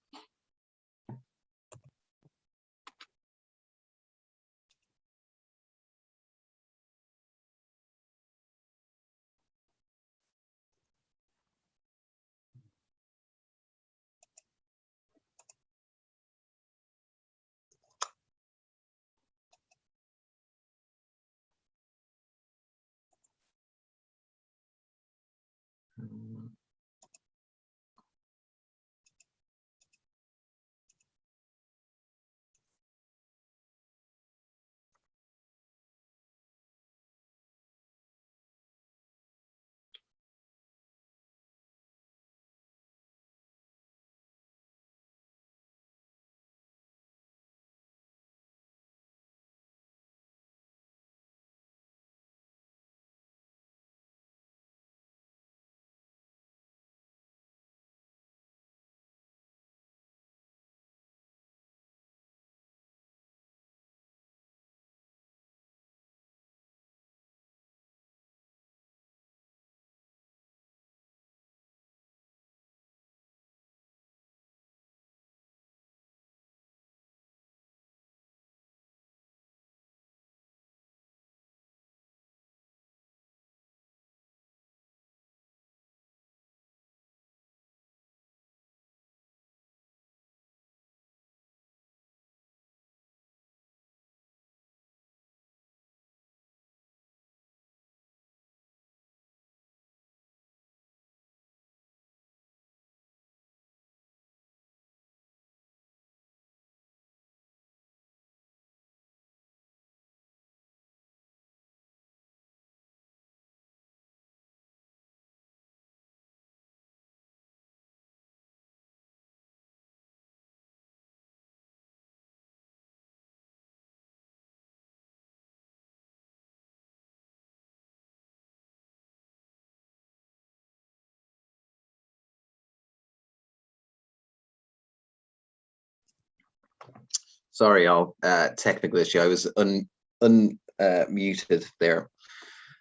Sorry, all technical issue. I was unmuted there.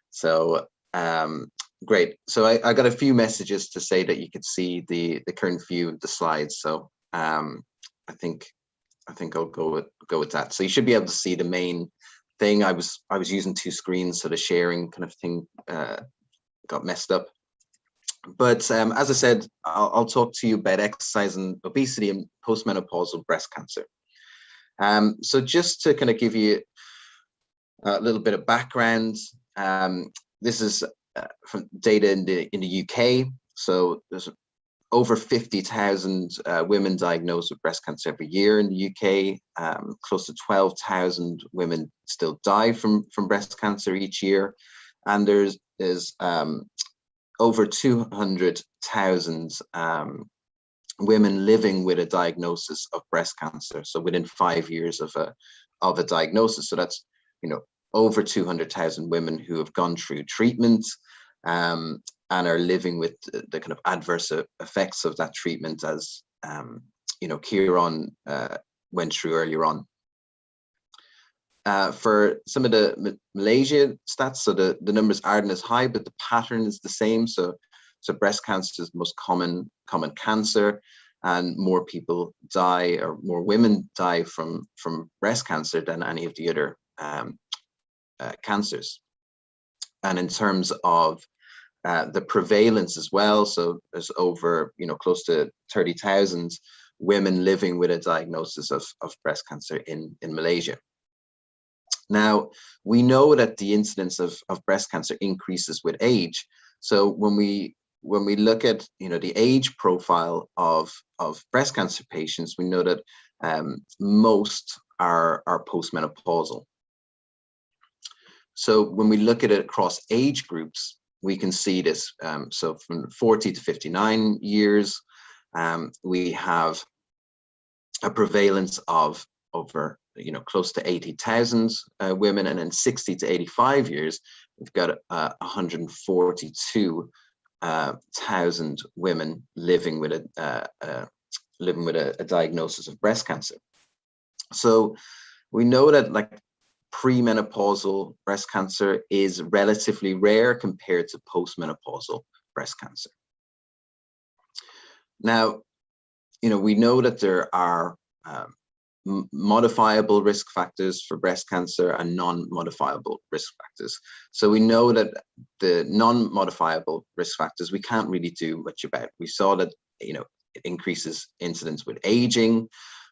So great. So I got a few messages to say that you could see the current view of the slides. So I think I'll go with that. So you should be able to see the main thing. I was using two screens, so the sharing kind of thing got messed up. But as I said, I'll talk to you about exercise and obesity and postmenopausal breast cancer. So just to kind of give you a little bit of background, this is from data in the UK. So there's over 50,000 women diagnosed with breast cancer every year in the UK. Close to 12,000 women still die from breast cancer each year, and there's over 200,000 women living with a diagnosis of breast cancer. So within 5 years of a diagnosis. So that's, you know, over 200,000 women who have gone through treatment and are living with the kind of adverse effects of that treatment, as you know, Kieran went through earlier on. For some of the Malaysia stats, so the numbers aren't as high, but the pattern is the same. So breast cancer is the most common cancer, and more people die, or more women die from breast cancer than any of the other cancers. And in terms of the prevalence as well, so there's over, you know, close to 30,000 women living with a diagnosis of breast cancer in Malaysia. Now, we know that the incidence of breast cancer increases with age. So when we look at, you know, the age profile of breast cancer patients, we know that most are postmenopausal. So when we look at it across age groups, we can see this. So from 40 to 59 years, we have a prevalence of over, you know, close to 80,000 women, and then 60 to 85 years, we've got 142,000 women living with a diagnosis of breast cancer. So we know that, like, premenopausal breast cancer is relatively rare compared to postmenopausal breast cancer. Now, you know, we know that there are modifiable risk factors for breast cancer and non-modifiable risk factors. So we know that the non-modifiable risk factors we can't really do much about. We saw that, you know, it increases incidence with aging.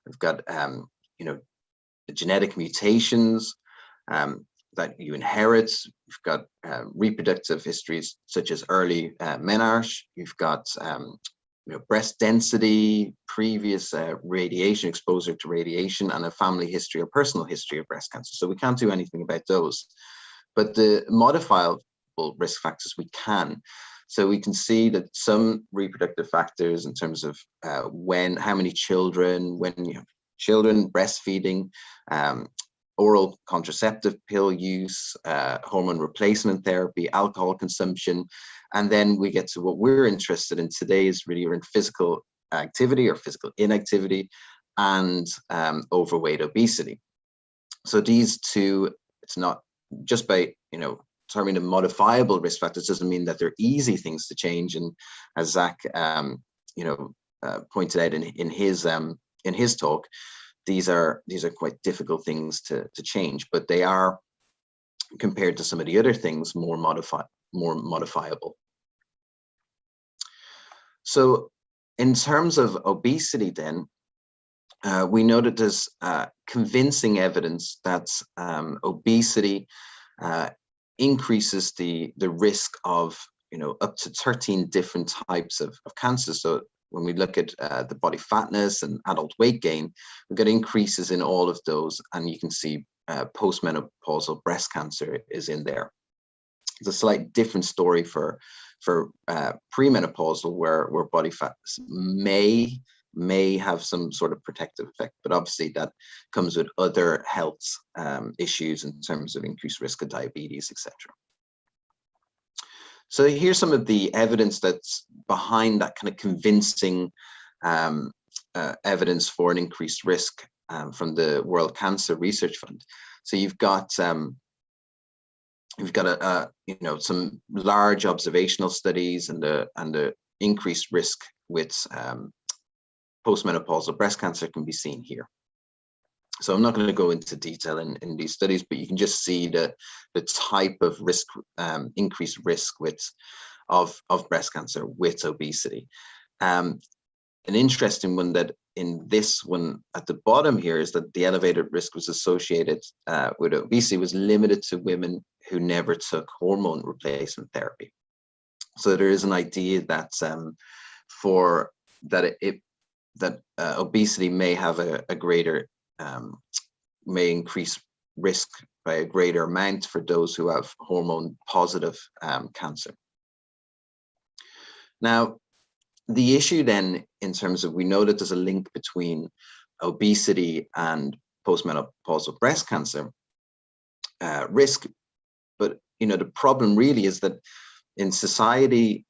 We've got you know, the genetic mutations that you inherit. You've got reproductive histories such as early menarche. You've got you know, breast density, previous radiation exposure to radiation, and a family history or personal history of breast cancer. So we can't do anything about those. But the modifiable risk factors we can. So we can see that some reproductive factors in terms of how many children, when you have children, breastfeeding, oral contraceptive pill use, hormone replacement therapy, alcohol consumption. And then we get to what we're interested in today, is really around physical activity or physical inactivity, and overweight, obesity. So these two, it's not just by, you know, determining the modifiable risk factors doesn't mean that they're easy things to change. And as Zach, you know, pointed out in his talk, these are quite difficult things to change, but they are, compared to some of the other things, more modifiable. So in terms of obesity, then, we know that there's convincing evidence that obesity increases the risk of, you know, up to 13 different types of cancer. So when we look at the body fatness and adult weight gain, we've got increases in all of those, and you can see postmenopausal breast cancer is in there. It's a slight different story for premenopausal, where body fat may have some sort of protective effect, but obviously that comes with other health issues in terms of increased risk of diabetes, etc. So here's some of the evidence that's behind that kind of convincing evidence for an increased risk from the World Cancer Research Fund. So you've got you know, some large observational studies, and the increased risk with postmenopausal breast cancer can be seen here. So I'm not going to go into detail in these studies, but you can just see the type of risk, increased risk with of breast cancer with obesity. An interesting one that in this one at the bottom here is that the elevated risk was associated with obesity was limited to women who never took hormone replacement therapy. So there is an idea that obesity may have a greater, may increase risk by a greater amount for those who have hormone positive cancer. Now, the issue then, in terms of, we know that there's a link between obesity and postmenopausal breast cancer risk, but the problem really is that in society,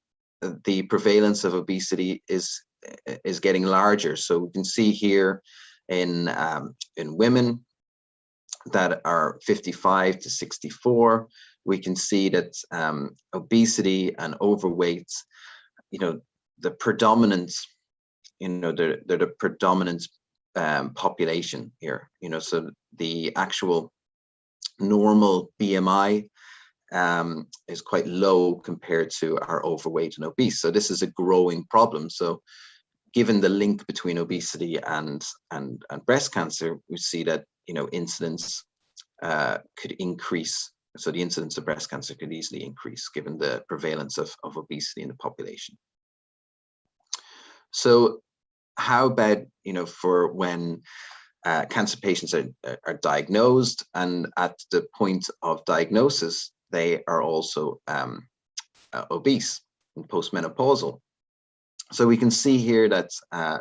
the prevalence of obesity is getting larger. So we can see here in women that are 55 to 64, we can see that obesity and overweight, the predominant, they're the predominant population here. So the actual normal BMI is quite low compared to our overweight and obese. So this is a growing problem. So given the link between obesity and breast cancer, we see that incidence could increase. So the incidence of breast cancer could easily increase given the prevalence of obesity in the population. So how about for when cancer patients are diagnosed, and at the point of diagnosis they are also obese and postmenopausal. So we can see here that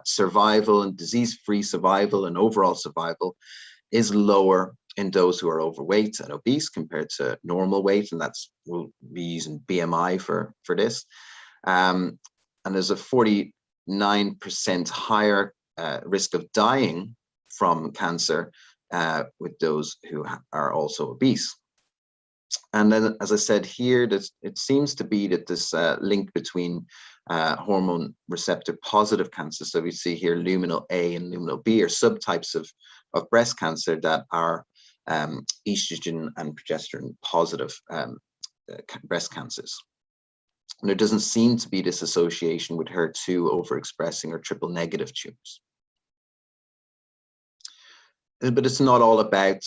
survival and disease-free survival and overall survival is lower in those who are overweight and obese compared to normal weight, and we'll be using BMI for this. And there's a 49% higher risk of dying from cancer with those who are also obese. And then, as I said here, it seems to be that this link between hormone receptor positive cancer. So we see here luminal A and luminal B are subtypes of breast cancer that are estrogen and progesterone positive breast cancers. And there doesn't seem to be this association with HER2 overexpressing or triple negative tumors. But it's not all about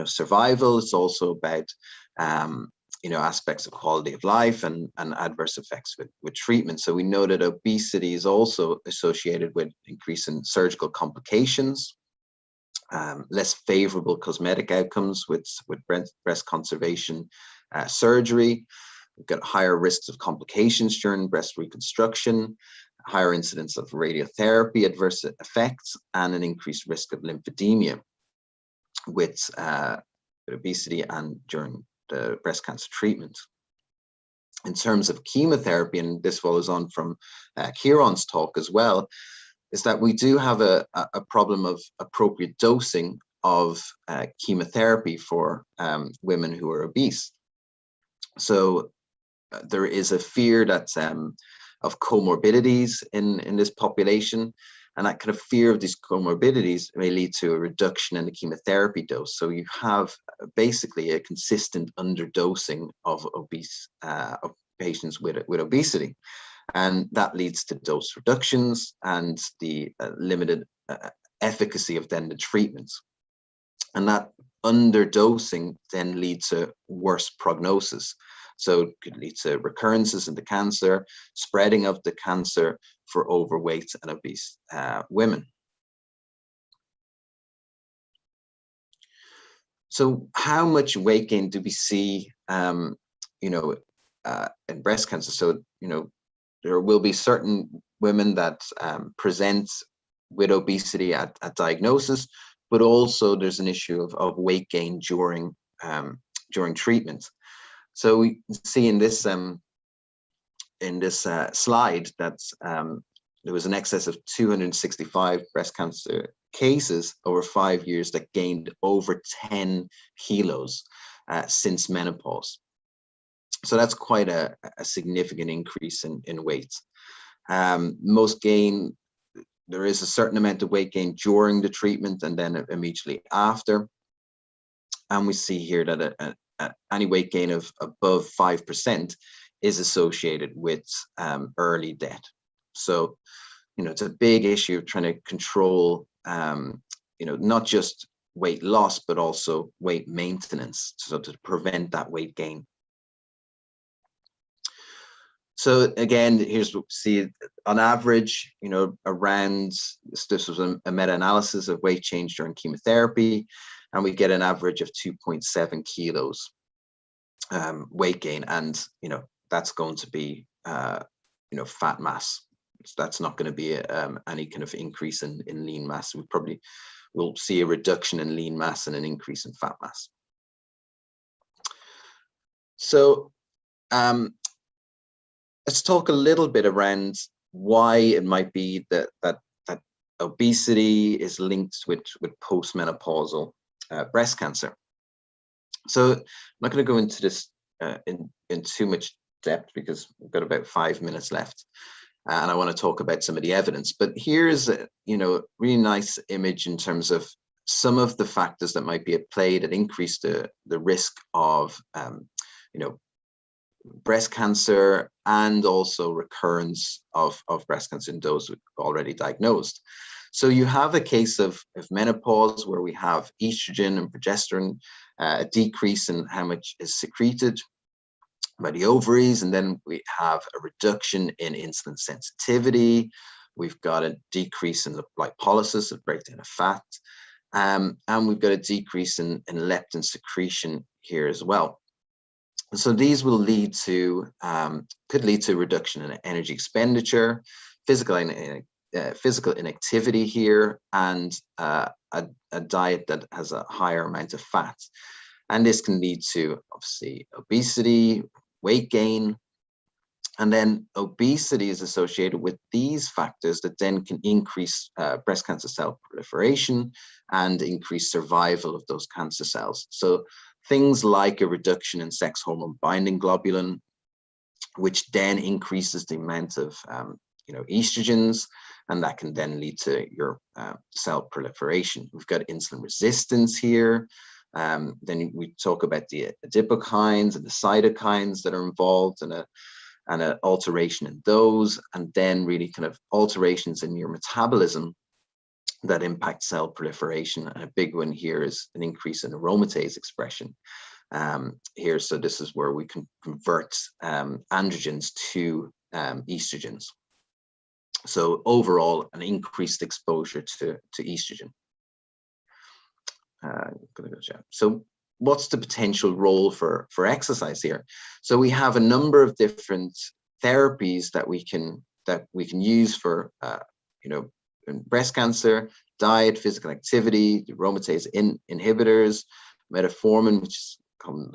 survival. It's also about aspects of quality of life and adverse effects with treatment. So we know that obesity is also associated with increase in surgical complications, less favorable cosmetic outcomes with breast conservation surgery. We've got higher risks of complications during breast reconstruction, higher incidence of radiotherapy adverse effects, and an increased risk of lymphedema with obesity and during the breast cancer treatment. In terms of chemotherapy, and this follows on from Kieran's talk as well, is that we do have a problem of appropriate dosing of chemotherapy for women who are obese. So there is a fear that of comorbidities in this population, and that kind of fear of these comorbidities may lead to a reduction in the chemotherapy dose. So you have basically a consistent underdosing of obese patients with obesity, and that leads to dose reductions and the limited efficacy of then the treatments. And that underdosing then leads to worse prognosis. So it could lead to recurrences in the cancer, spreading of the cancer for overweight and obese women. So how much weight gain do we see, in breast cancer? So, there will be certain women that present with obesity at diagnosis, but also there's an issue of weight gain during treatment. So we see in this slide that there was an excess of 265 breast cancer cases over 5 years that gained over 10 kilos since menopause. So that's quite a significant increase in weight. Most gain, there is a certain amount of weight gain during the treatment and then immediately after. And we see here that any weight gain of above 5% is associated with early death. So, it's a big issue of trying to control, not just weight loss, but also weight maintenance, so to prevent that weight gain. So again, here's what we see on average, around, this was a meta-analysis of weight change during chemotherapy, and we get an average of 2.7 kilos weight gain. And, that's going to be, fat mass. So that's not going to be any kind of increase in lean mass. We probably will see a reduction in lean mass and an increase in fat mass. So, let's talk a little bit around why it might be that obesity is linked with postmenopausal breast cancer. So I'm not going to go into this in too much depth because we've got about 5 minutes left, and I want to talk about some of the evidence. But here's a really nice image in terms of some of the factors that might be at play that increase the risk of breast cancer, and also recurrence of breast cancer in those already diagnosed. So you have a case of menopause where we have estrogen and progesterone, a decrease in how much is secreted by the ovaries, and then we have a reduction in insulin sensitivity. We've got a decrease in the lipolysis, of breakdown of fat, and we've got a decrease in leptin secretion here as well. So these will lead to, could lead to reduction in energy expenditure, physical inactivity here, and a diet that has a higher amount of fat. And this can lead to, obviously, obesity, weight gain. And then obesity is associated with these factors that then can increase breast cancer cell proliferation and increase survival of those cancer cells. So things like a reduction in sex hormone binding globulin, which then increases the amount of estrogens, and that can then lead to your cell proliferation. We've got insulin resistance here. Then we talk about the adipokines and the cytokines that are involved, and an alteration in those, and then really kind of alterations in your metabolism that impact cell proliferation. And a big one here is an increase in aromatase expression here. So this is where we can convert androgens to estrogens. So overall, an increased exposure to estrogen. So what's the potential role for exercise here? So we have a number of different therapies that we can use for in breast cancer: diet, physical activity, the aromatase inhibitors, metformin, which is common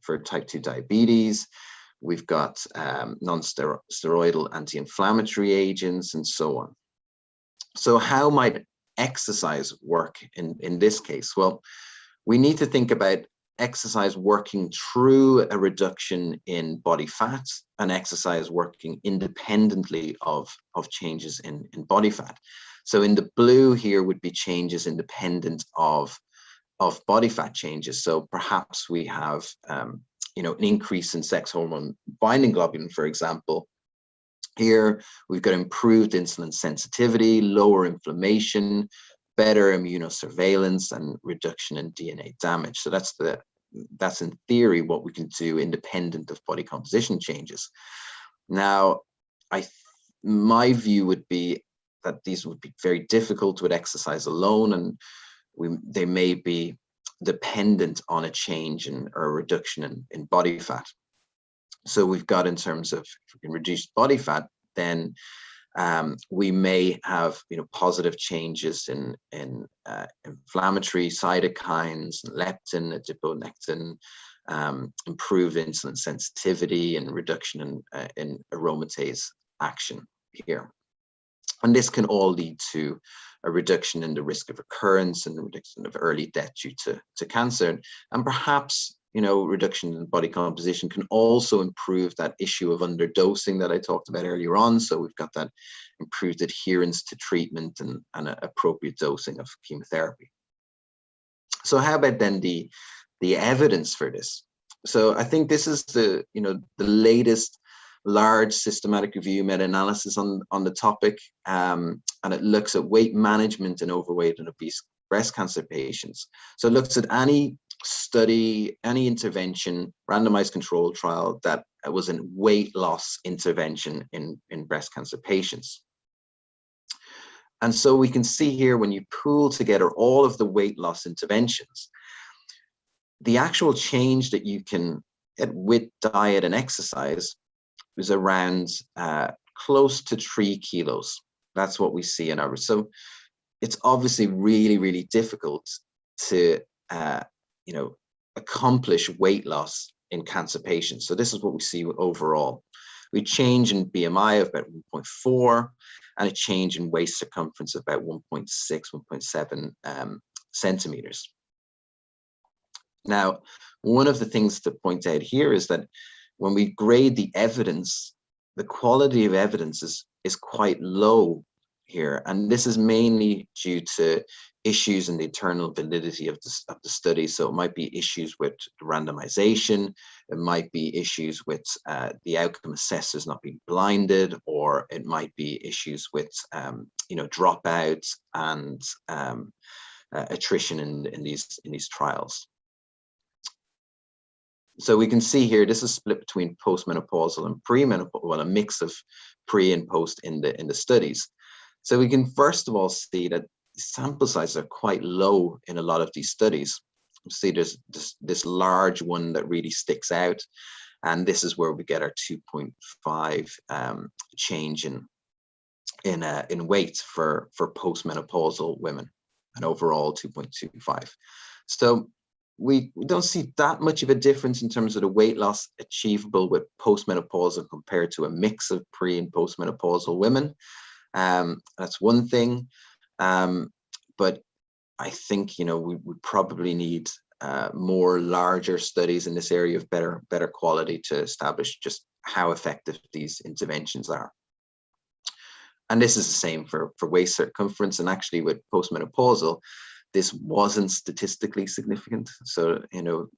for type 2 diabetes. We've got non-steroidal anti-inflammatory agents, and so on. So how might exercise work in this case? Well, we need to think about exercise working through a reduction in body fat, and exercise working independently of changes in body fat. So in the blue here would be changes independent of body fat changes. So perhaps we have an increase in sex hormone binding globulin, for example. Here we've got improved insulin sensitivity, lower inflammation, better immunosurveillance, and reduction in DNA damage. So that's in theory what we can do independent of body composition changes. Now, my view would be that these would be very difficult with exercise alone, and they may be dependent on a change or a reduction in body fat. So we've got, in terms of, if we can reduce body fat, then we may have positive changes in inflammatory cytokines, leptin, adiponectin, improved insulin sensitivity, and reduction in aromatase action here. And this can all lead to a reduction in the risk of recurrence and reduction of early death due to cancer. And perhaps reduction in body composition can also improve that issue of underdosing that I talked about earlier on. So we've got that improved adherence to treatment and appropriate dosing of chemotherapy. So how about then the evidence for this? So I think this is the latest large systematic review meta-analysis on the topic, and it looks at weight management in overweight and obese breast cancer patients. So it looks at any study, any intervention, randomized control trial that was a weight loss intervention in breast cancer patients. And so we can see here, when you pool together all of the weight loss interventions, the actual change that you can get with diet and exercise is around close to 3 kilos. That's what we see in our. So it's obviously really, really difficult to accomplish weight loss in cancer patients. So this is what we see overall. We change in BMI of about 1.4 and a change in waist circumference of about 1.6, 1.7 centimeters. Now, one of the things to point out here is that when we grade the evidence, the quality of evidence is quite low here. And this is mainly due to issues in the internal validity of the study. So it might be issues with randomization, it might be issues with the outcome assessors not being blinded, or it might be issues with dropouts and attrition in these trials. So we can see here, this is split between postmenopausal and premenopausal, well, a mix of pre and post in the studies. So we can first of all see that sample sizes are quite low in a lot of these studies. You see there's this large one that really sticks out, and this is where we get our 2.5 change in weight for postmenopausal women, and overall 2.25. So we don't see that much of a difference in terms of the weight loss achievable with postmenopausal compared to a mix of pre and postmenopausal women. That's one thing. But I think, we probably need more larger studies in this area of better quality to establish just how effective these interventions are. And this is the same for waist circumference, and actually with postmenopausal, this wasn't statistically significant. So,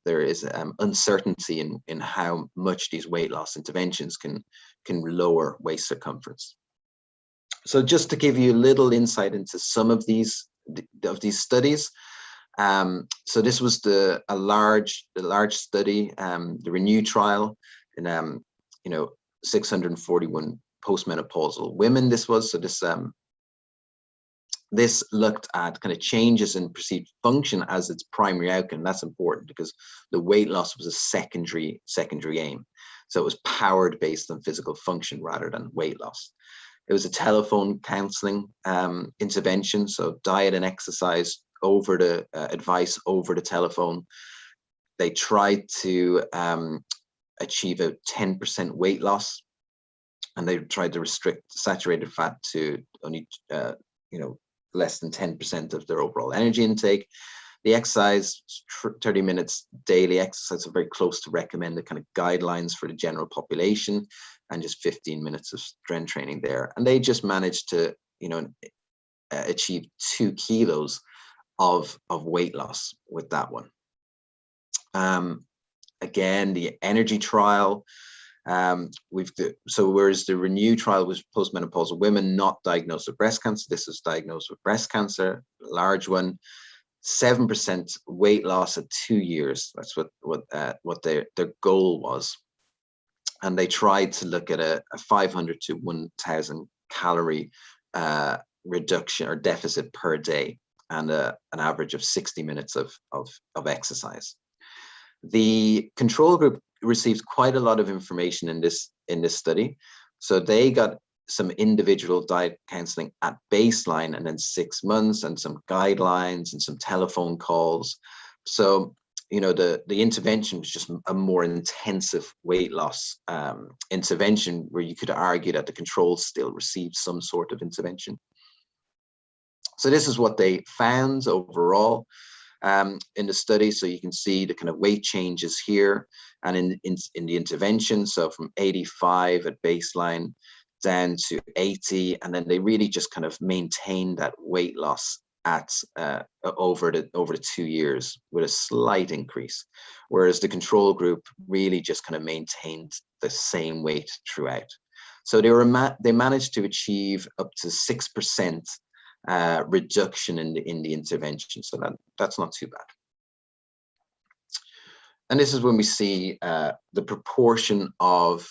there is uncertainty in how much these weight loss interventions can lower waist circumference. So just to give you a little insight into some of these studies. So this was the large study, the RENEW trial in 641 postmenopausal women. This was, so this looked at kind of changes in perceived function as its primary outcome. That's important because the weight loss was a secondary aim. So it was powered based on physical function rather than weight loss. It was a telephone counseling intervention, so diet and exercise over the advice over the telephone. They tried to achieve a 10% weight loss, and they tried to restrict saturated fat to only less than 10% of their overall energy intake. The exercise, 30 minutes daily exercise, are very close to recommended kind of guidelines for the general population, and just 15 minutes of strength training there. And they just managed to, achieve 2 kilos of weight loss with that one. Again, the energy trial, so whereas the RENEW trial was postmenopausal women not diagnosed with breast cancer, this was diagnosed with breast cancer, a large one. 7% weight loss at 2 years. That's what their goal was. And they tried to look at a 500 to 1,000 calorie reduction or deficit per day, and an average of 60 minutes of exercise. The control group received quite a lot of information in this study. So they got some individual diet counseling at baseline, and then 6 months, and some guidelines and some telephone calls. So, the intervention was just a more intensive weight loss intervention, where you could argue that the controls still received some sort of intervention. So this is what they found overall in the study. So you can see the kind of weight changes here, and in the intervention. So from 85 at baseline down to 80, and then they really just kind of maintained that weight loss at over the 2 years with a slight increase, whereas the control group really just kind of maintained the same weight throughout. So they managed to achieve up to 6% reduction in the intervention. So that's not too bad. And this is when we see the proportion of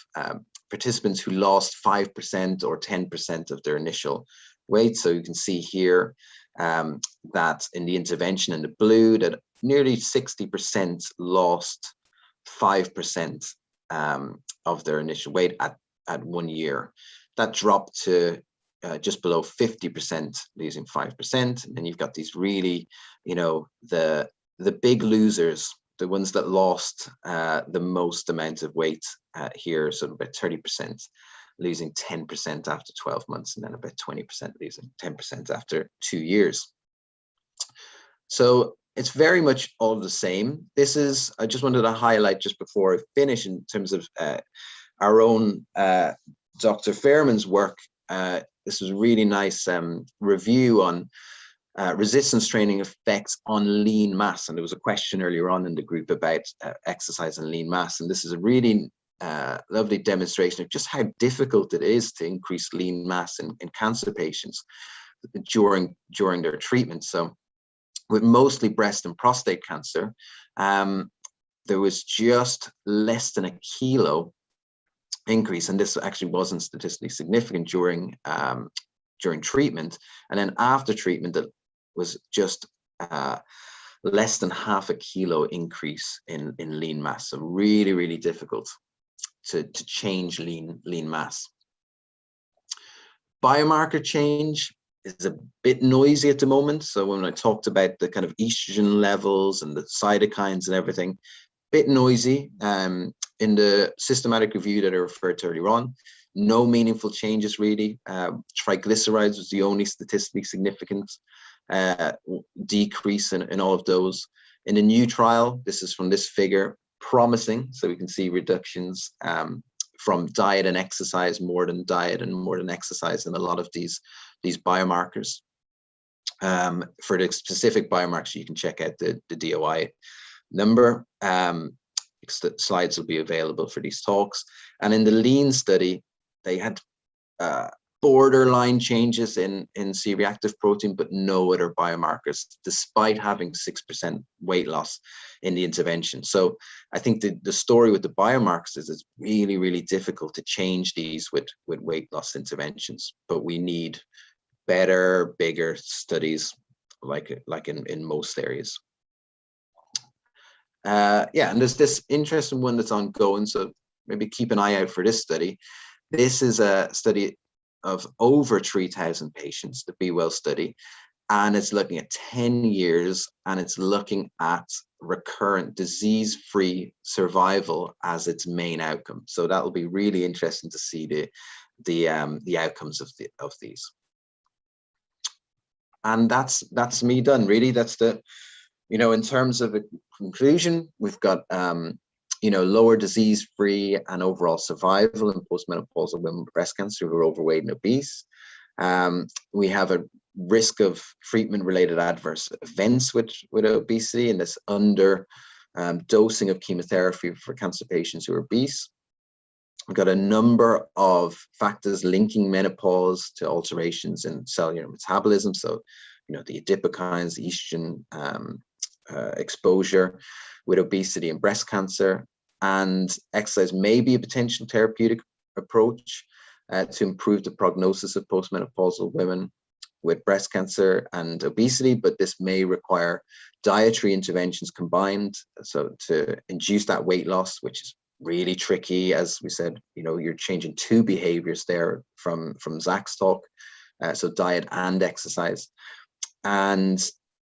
participants who lost 5% or 10% of their initial weight. So you can see here that in the intervention in the blue, that nearly 60% lost 5% of their initial weight at 1 year. That dropped to just below 50%, losing 5%. And then you've got these really, the big losers, the ones that lost the most amount of weight here, so about 30%, losing 10% after 12 months, and then about 20% losing 10% after 2 years. So it's very much all the same. This is, I just wanted to highlight just before I finish in terms of our own Dr. Fairman's work. This was a really nice review on resistance training effects on lean mass. And there was a question earlier on in the group about exercise and lean mass. And this is a really lovely demonstration of just how difficult it is to increase lean mass in cancer patients during their treatment. So with mostly breast and prostate cancer, there was just less than a kilo increase, and this actually wasn't statistically significant during treatment. And then after treatment, it was just less than half a kilo increase in lean mass. So really, really difficult to change lean mass. Biomarker change is a bit noisy at the moment. So when I talked about the kind of estrogen levels and the cytokines and everything, bit noisy. In the systematic review that I referred to earlier on, no meaningful changes really. Triglycerides was the only statistically significant decrease in all of those. In the new trial, this is from this figure, promising. So we can see reductions from diet and exercise, more than diet and more than exercise in a lot of these biomarkers. For the specific biomarkers, you can check out the DOI number. Slides will be available for these talks. And in the lean study, they had borderline changes in C-reactive protein, but no other biomarkers, despite having 6% weight loss in the intervention. So I think the story with the biomarkers is it's really, really difficult to change these with weight loss interventions, but we need better, bigger studies like in most areas. Yeah, and there's this interesting one that's ongoing, so maybe keep an eye out for this study. This is a study of over 3,000 patients, the Be Well study, and it's looking at 10 years, and it's looking at recurrent disease-free survival as its main outcome. So that will be really interesting to see the outcomes of these. And that's me done, really. That's the, in terms of a conclusion, we've got, lower disease-free and overall survival in postmenopausal women with breast cancer who are overweight and obese. We have a risk of treatment-related adverse events with obesity, and this under dosing of chemotherapy for cancer patients who are obese. We've got a number of factors linking menopause to alterations in cellular metabolism. So, the adipokines, the estrogen exposure with obesity and breast cancer, and exercise may be a potential therapeutic approach to improve the prognosis of postmenopausal women with breast cancer and obesity, but this may require dietary interventions combined, so to induce that weight loss, which is really tricky. As we said, you're changing two behaviors there from Zach's talk, so diet and exercise. And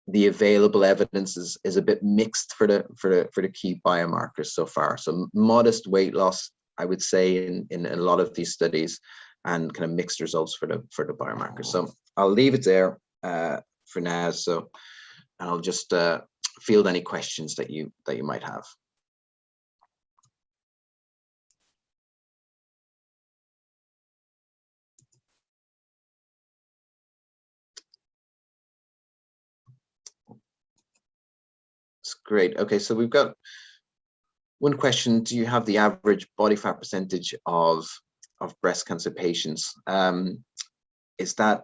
the available evidence is a bit mixed for the key biomarkers so far. So modest weight loss, I would say, in a lot of these studies, and kind of mixed results for the biomarkers. So I'll leave it there for now. So I'll just field any questions that you might have. Great. Okay, so we've got one question. Do you have the average body fat percentage of breast cancer patients? Is that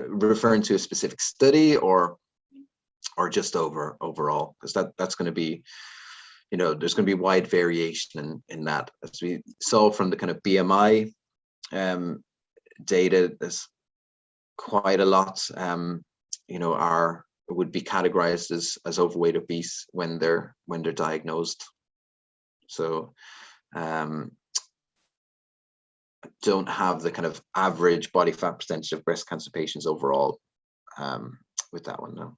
referring to a specific study or just overall? Because that's going to be, there's going to be wide variation in that. As we saw from the kind of BMI data, there's quite a lot, would be categorized as overweight, obese when they're diagnosed. So don't have the kind of average body fat percentage of breast cancer patients overall with that one now.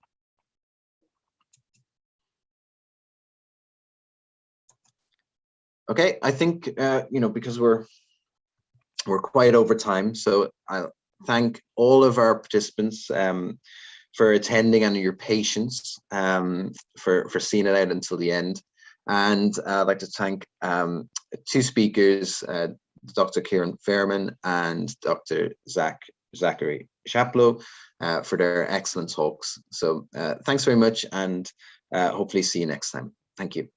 Okay, I think because we're quite over time, so I'll thank all of our participants for attending and your patience, for seeing it out until the end. And I'd like to thank two speakers, Dr. Kieran Fairman and Dr. Zachary Chaplow, for their excellent talks. So thanks very much, and hopefully see you next time. Thank you.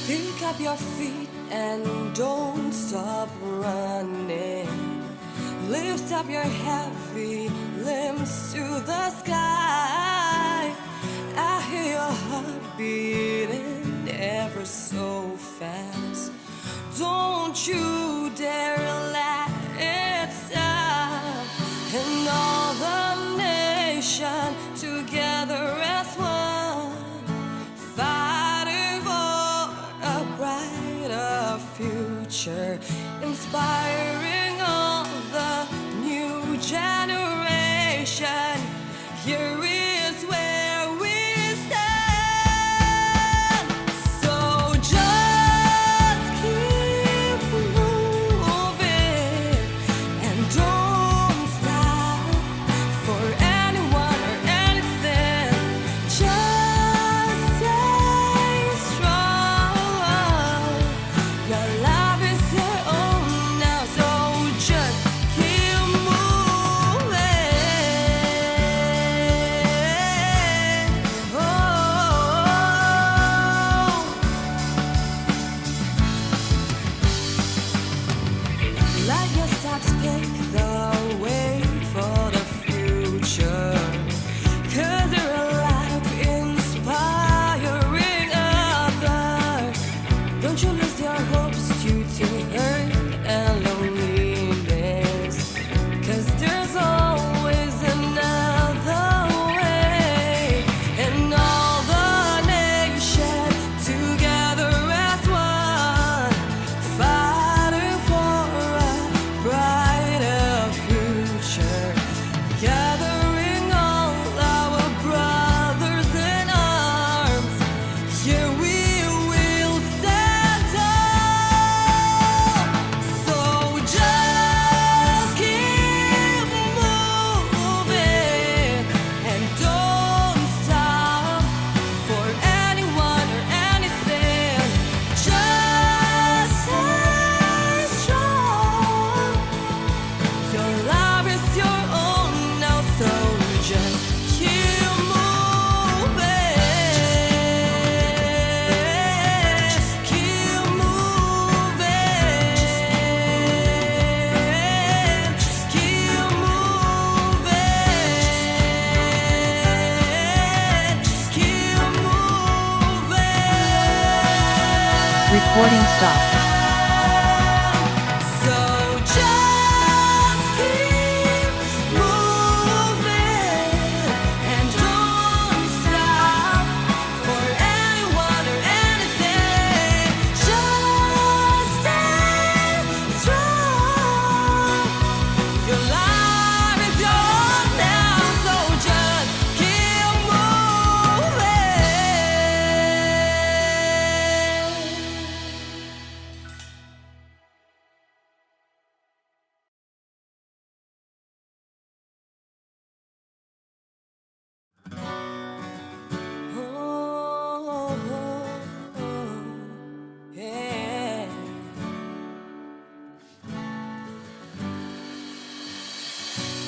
Pick up your feet and don't stop running. Lift up your heavy limbs to the sky. I hear your heart beating ever so fast. Don't you dare let it stop. And all the nation together as one, fighting for a brighter future, inspiring all the new generation. Here is where we stand. So just keep moving and don't stop for anyone or anything. Just stay strong. Your life is your own now, so just keep moving. Recording stopped. So just keep moving and don't stop for anyone or anything. Just stay strong. Your life is yours now, so just keep moving. Oh, yeah.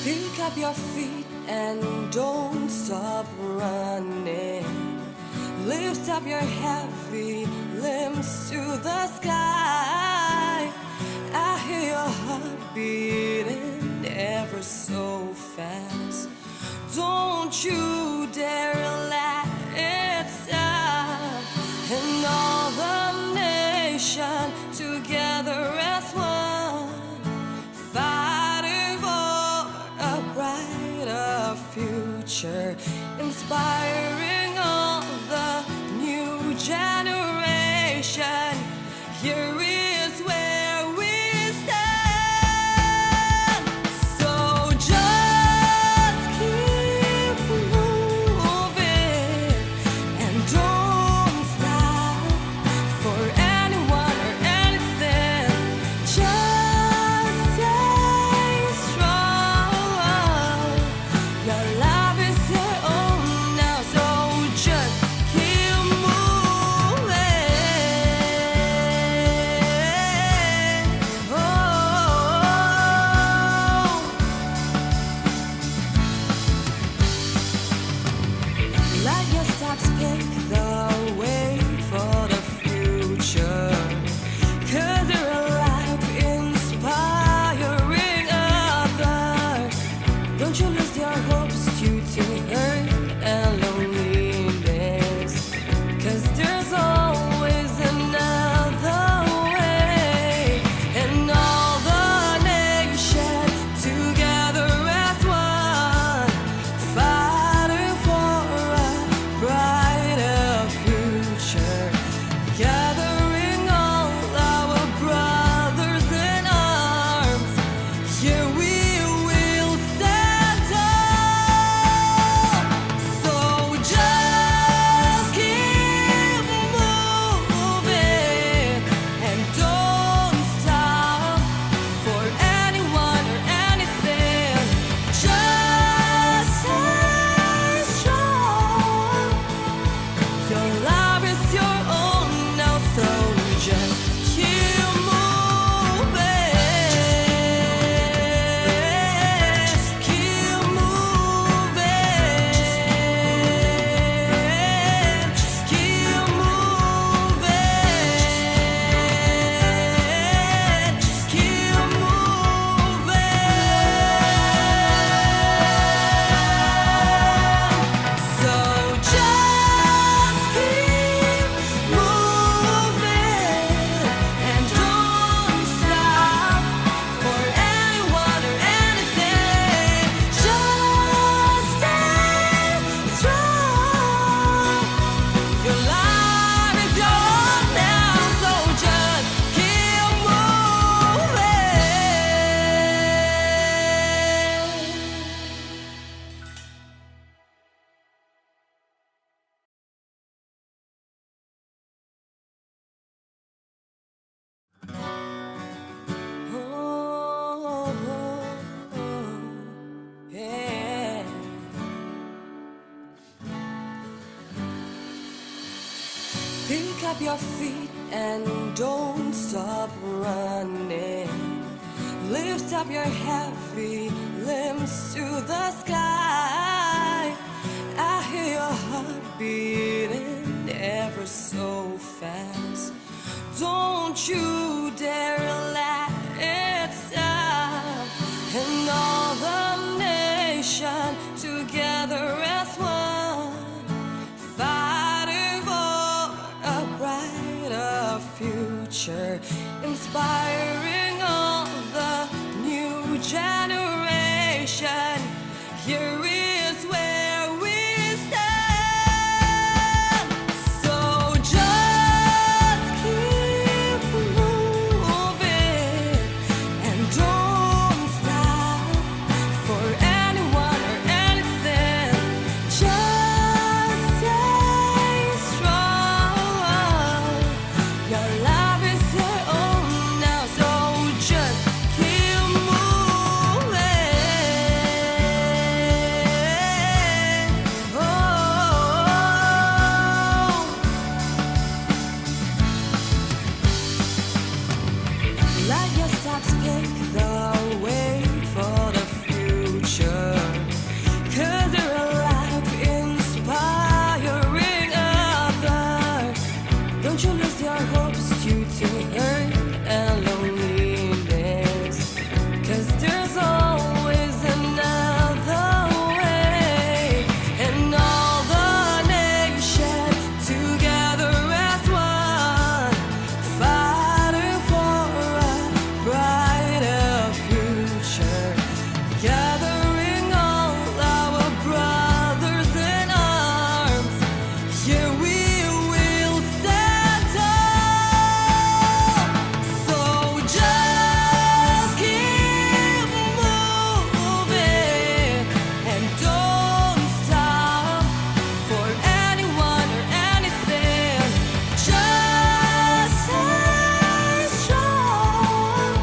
Pick up your feet and don't stop running. Lift up your heavy limbs to the sky. I hear your heart beating ever so fast. Don't you dare let it stop. And all the nation together as one, fighting for a brighter future, inspiring all the new generation. Here is where we stand. So just keep moving and don't stop for anyone or anything. Just stay strong. Your life is your own now, so just keep moving. Oh, let your steps pick the way for the future. 'Cause you're alive, inspiring others. Don't you lose your hopes due to hurt and loneliness. 'Cause there's always another way. And all the nation together as one, fighting for a brighter future. Gathering all our brothers in arms, here we will stand tall. So just keep moving and don't stop for anyone or anything. Just stay strong. Your life is your own now, so just keep moving. Keep moving. Keep moving. Keep moving. So just keep moving and don't stop for anyone or anything. Just stay strong. Your life is yours now, so just keep moving. Oh, yeah. Pick up your feet and don't stop running. Lift up your heavy limbs to the sky. I hear your heart beating ever so fast. Don't you dare let it stop. And all the nation together as one, fighting for a brighter future. future, inspiring all the new generation. Here is where we stand. So just keep moving and don't stop for anyone or anything. Just stay strong. Your life is your own now, so just keep moving. Oh, let your steps pave the way for the future. 'Cause you're alive, inspiring others. Don't you lose your hopes due to hurt and loneliness. 'Cause there's always another way. And all the nation together as one, fighting for a brighter future. Gathering all our brothers in arms, here we will stand tall. So just keep moving and don't stop for anyone or anything. Just stay strong.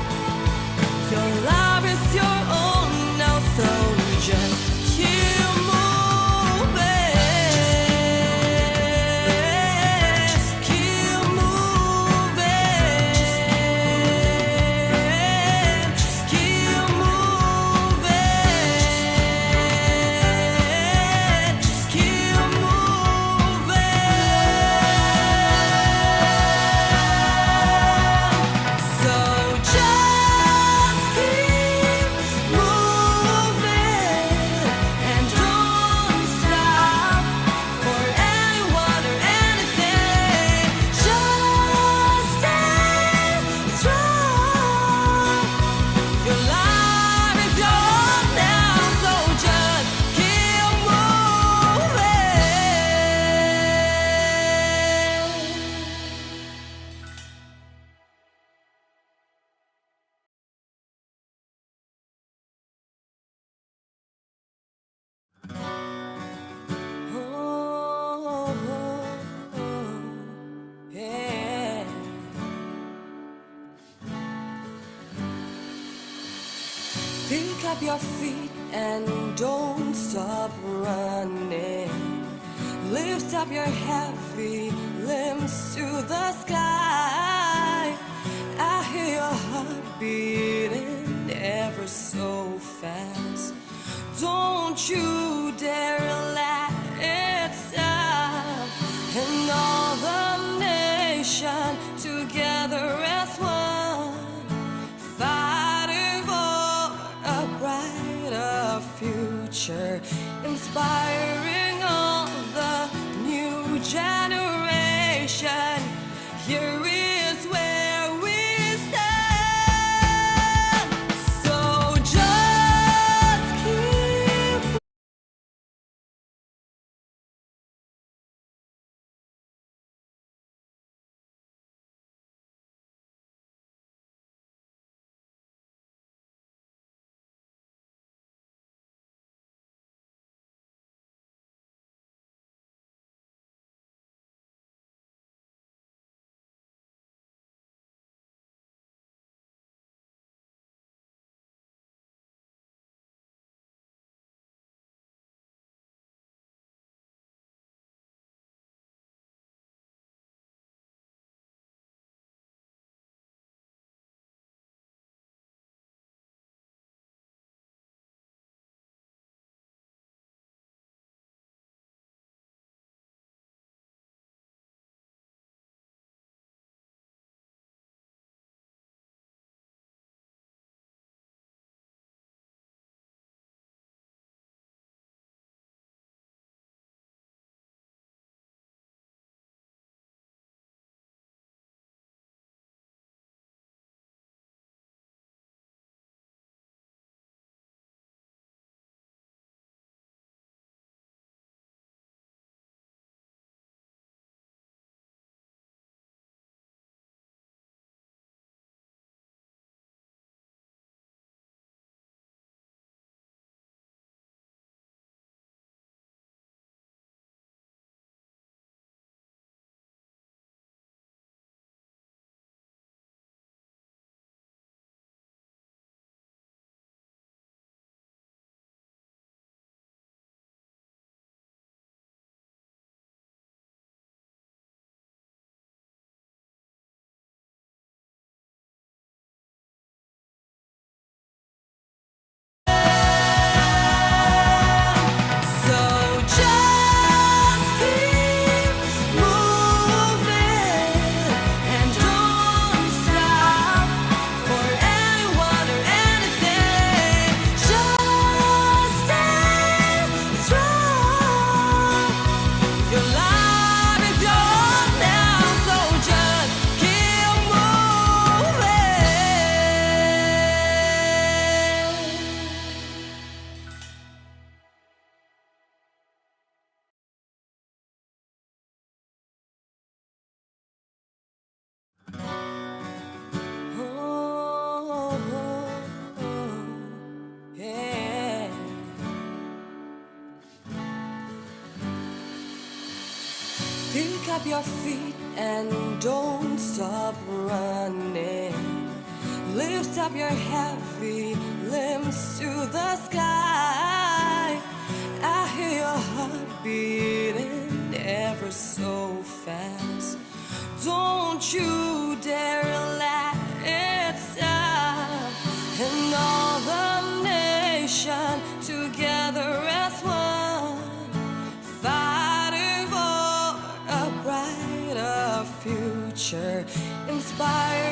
Your life is your own now, so just keep moving. Just keep moving. Just keep moving. Just keep moving. So just keep moving and don't stop for anyone or anything. Just stay strong. Your life is yours now, so just keep moving. Yeah. Pick up your feet and don't stop running. Lift up your heavy limbs to the sky. I hear your heart beating ever so fast. Don't you dare let it stop. And all the nation together as one, fighting for a brighter future, inspiring all the new generation. Here is where we stand. So just keep Pick up your feet and don't stop running. Lift up your heavy limbs to the sky. I hear your heart beating ever so fast. Don't you dare let it stop. And all the nation together as one, fighting for a brighter future, inspired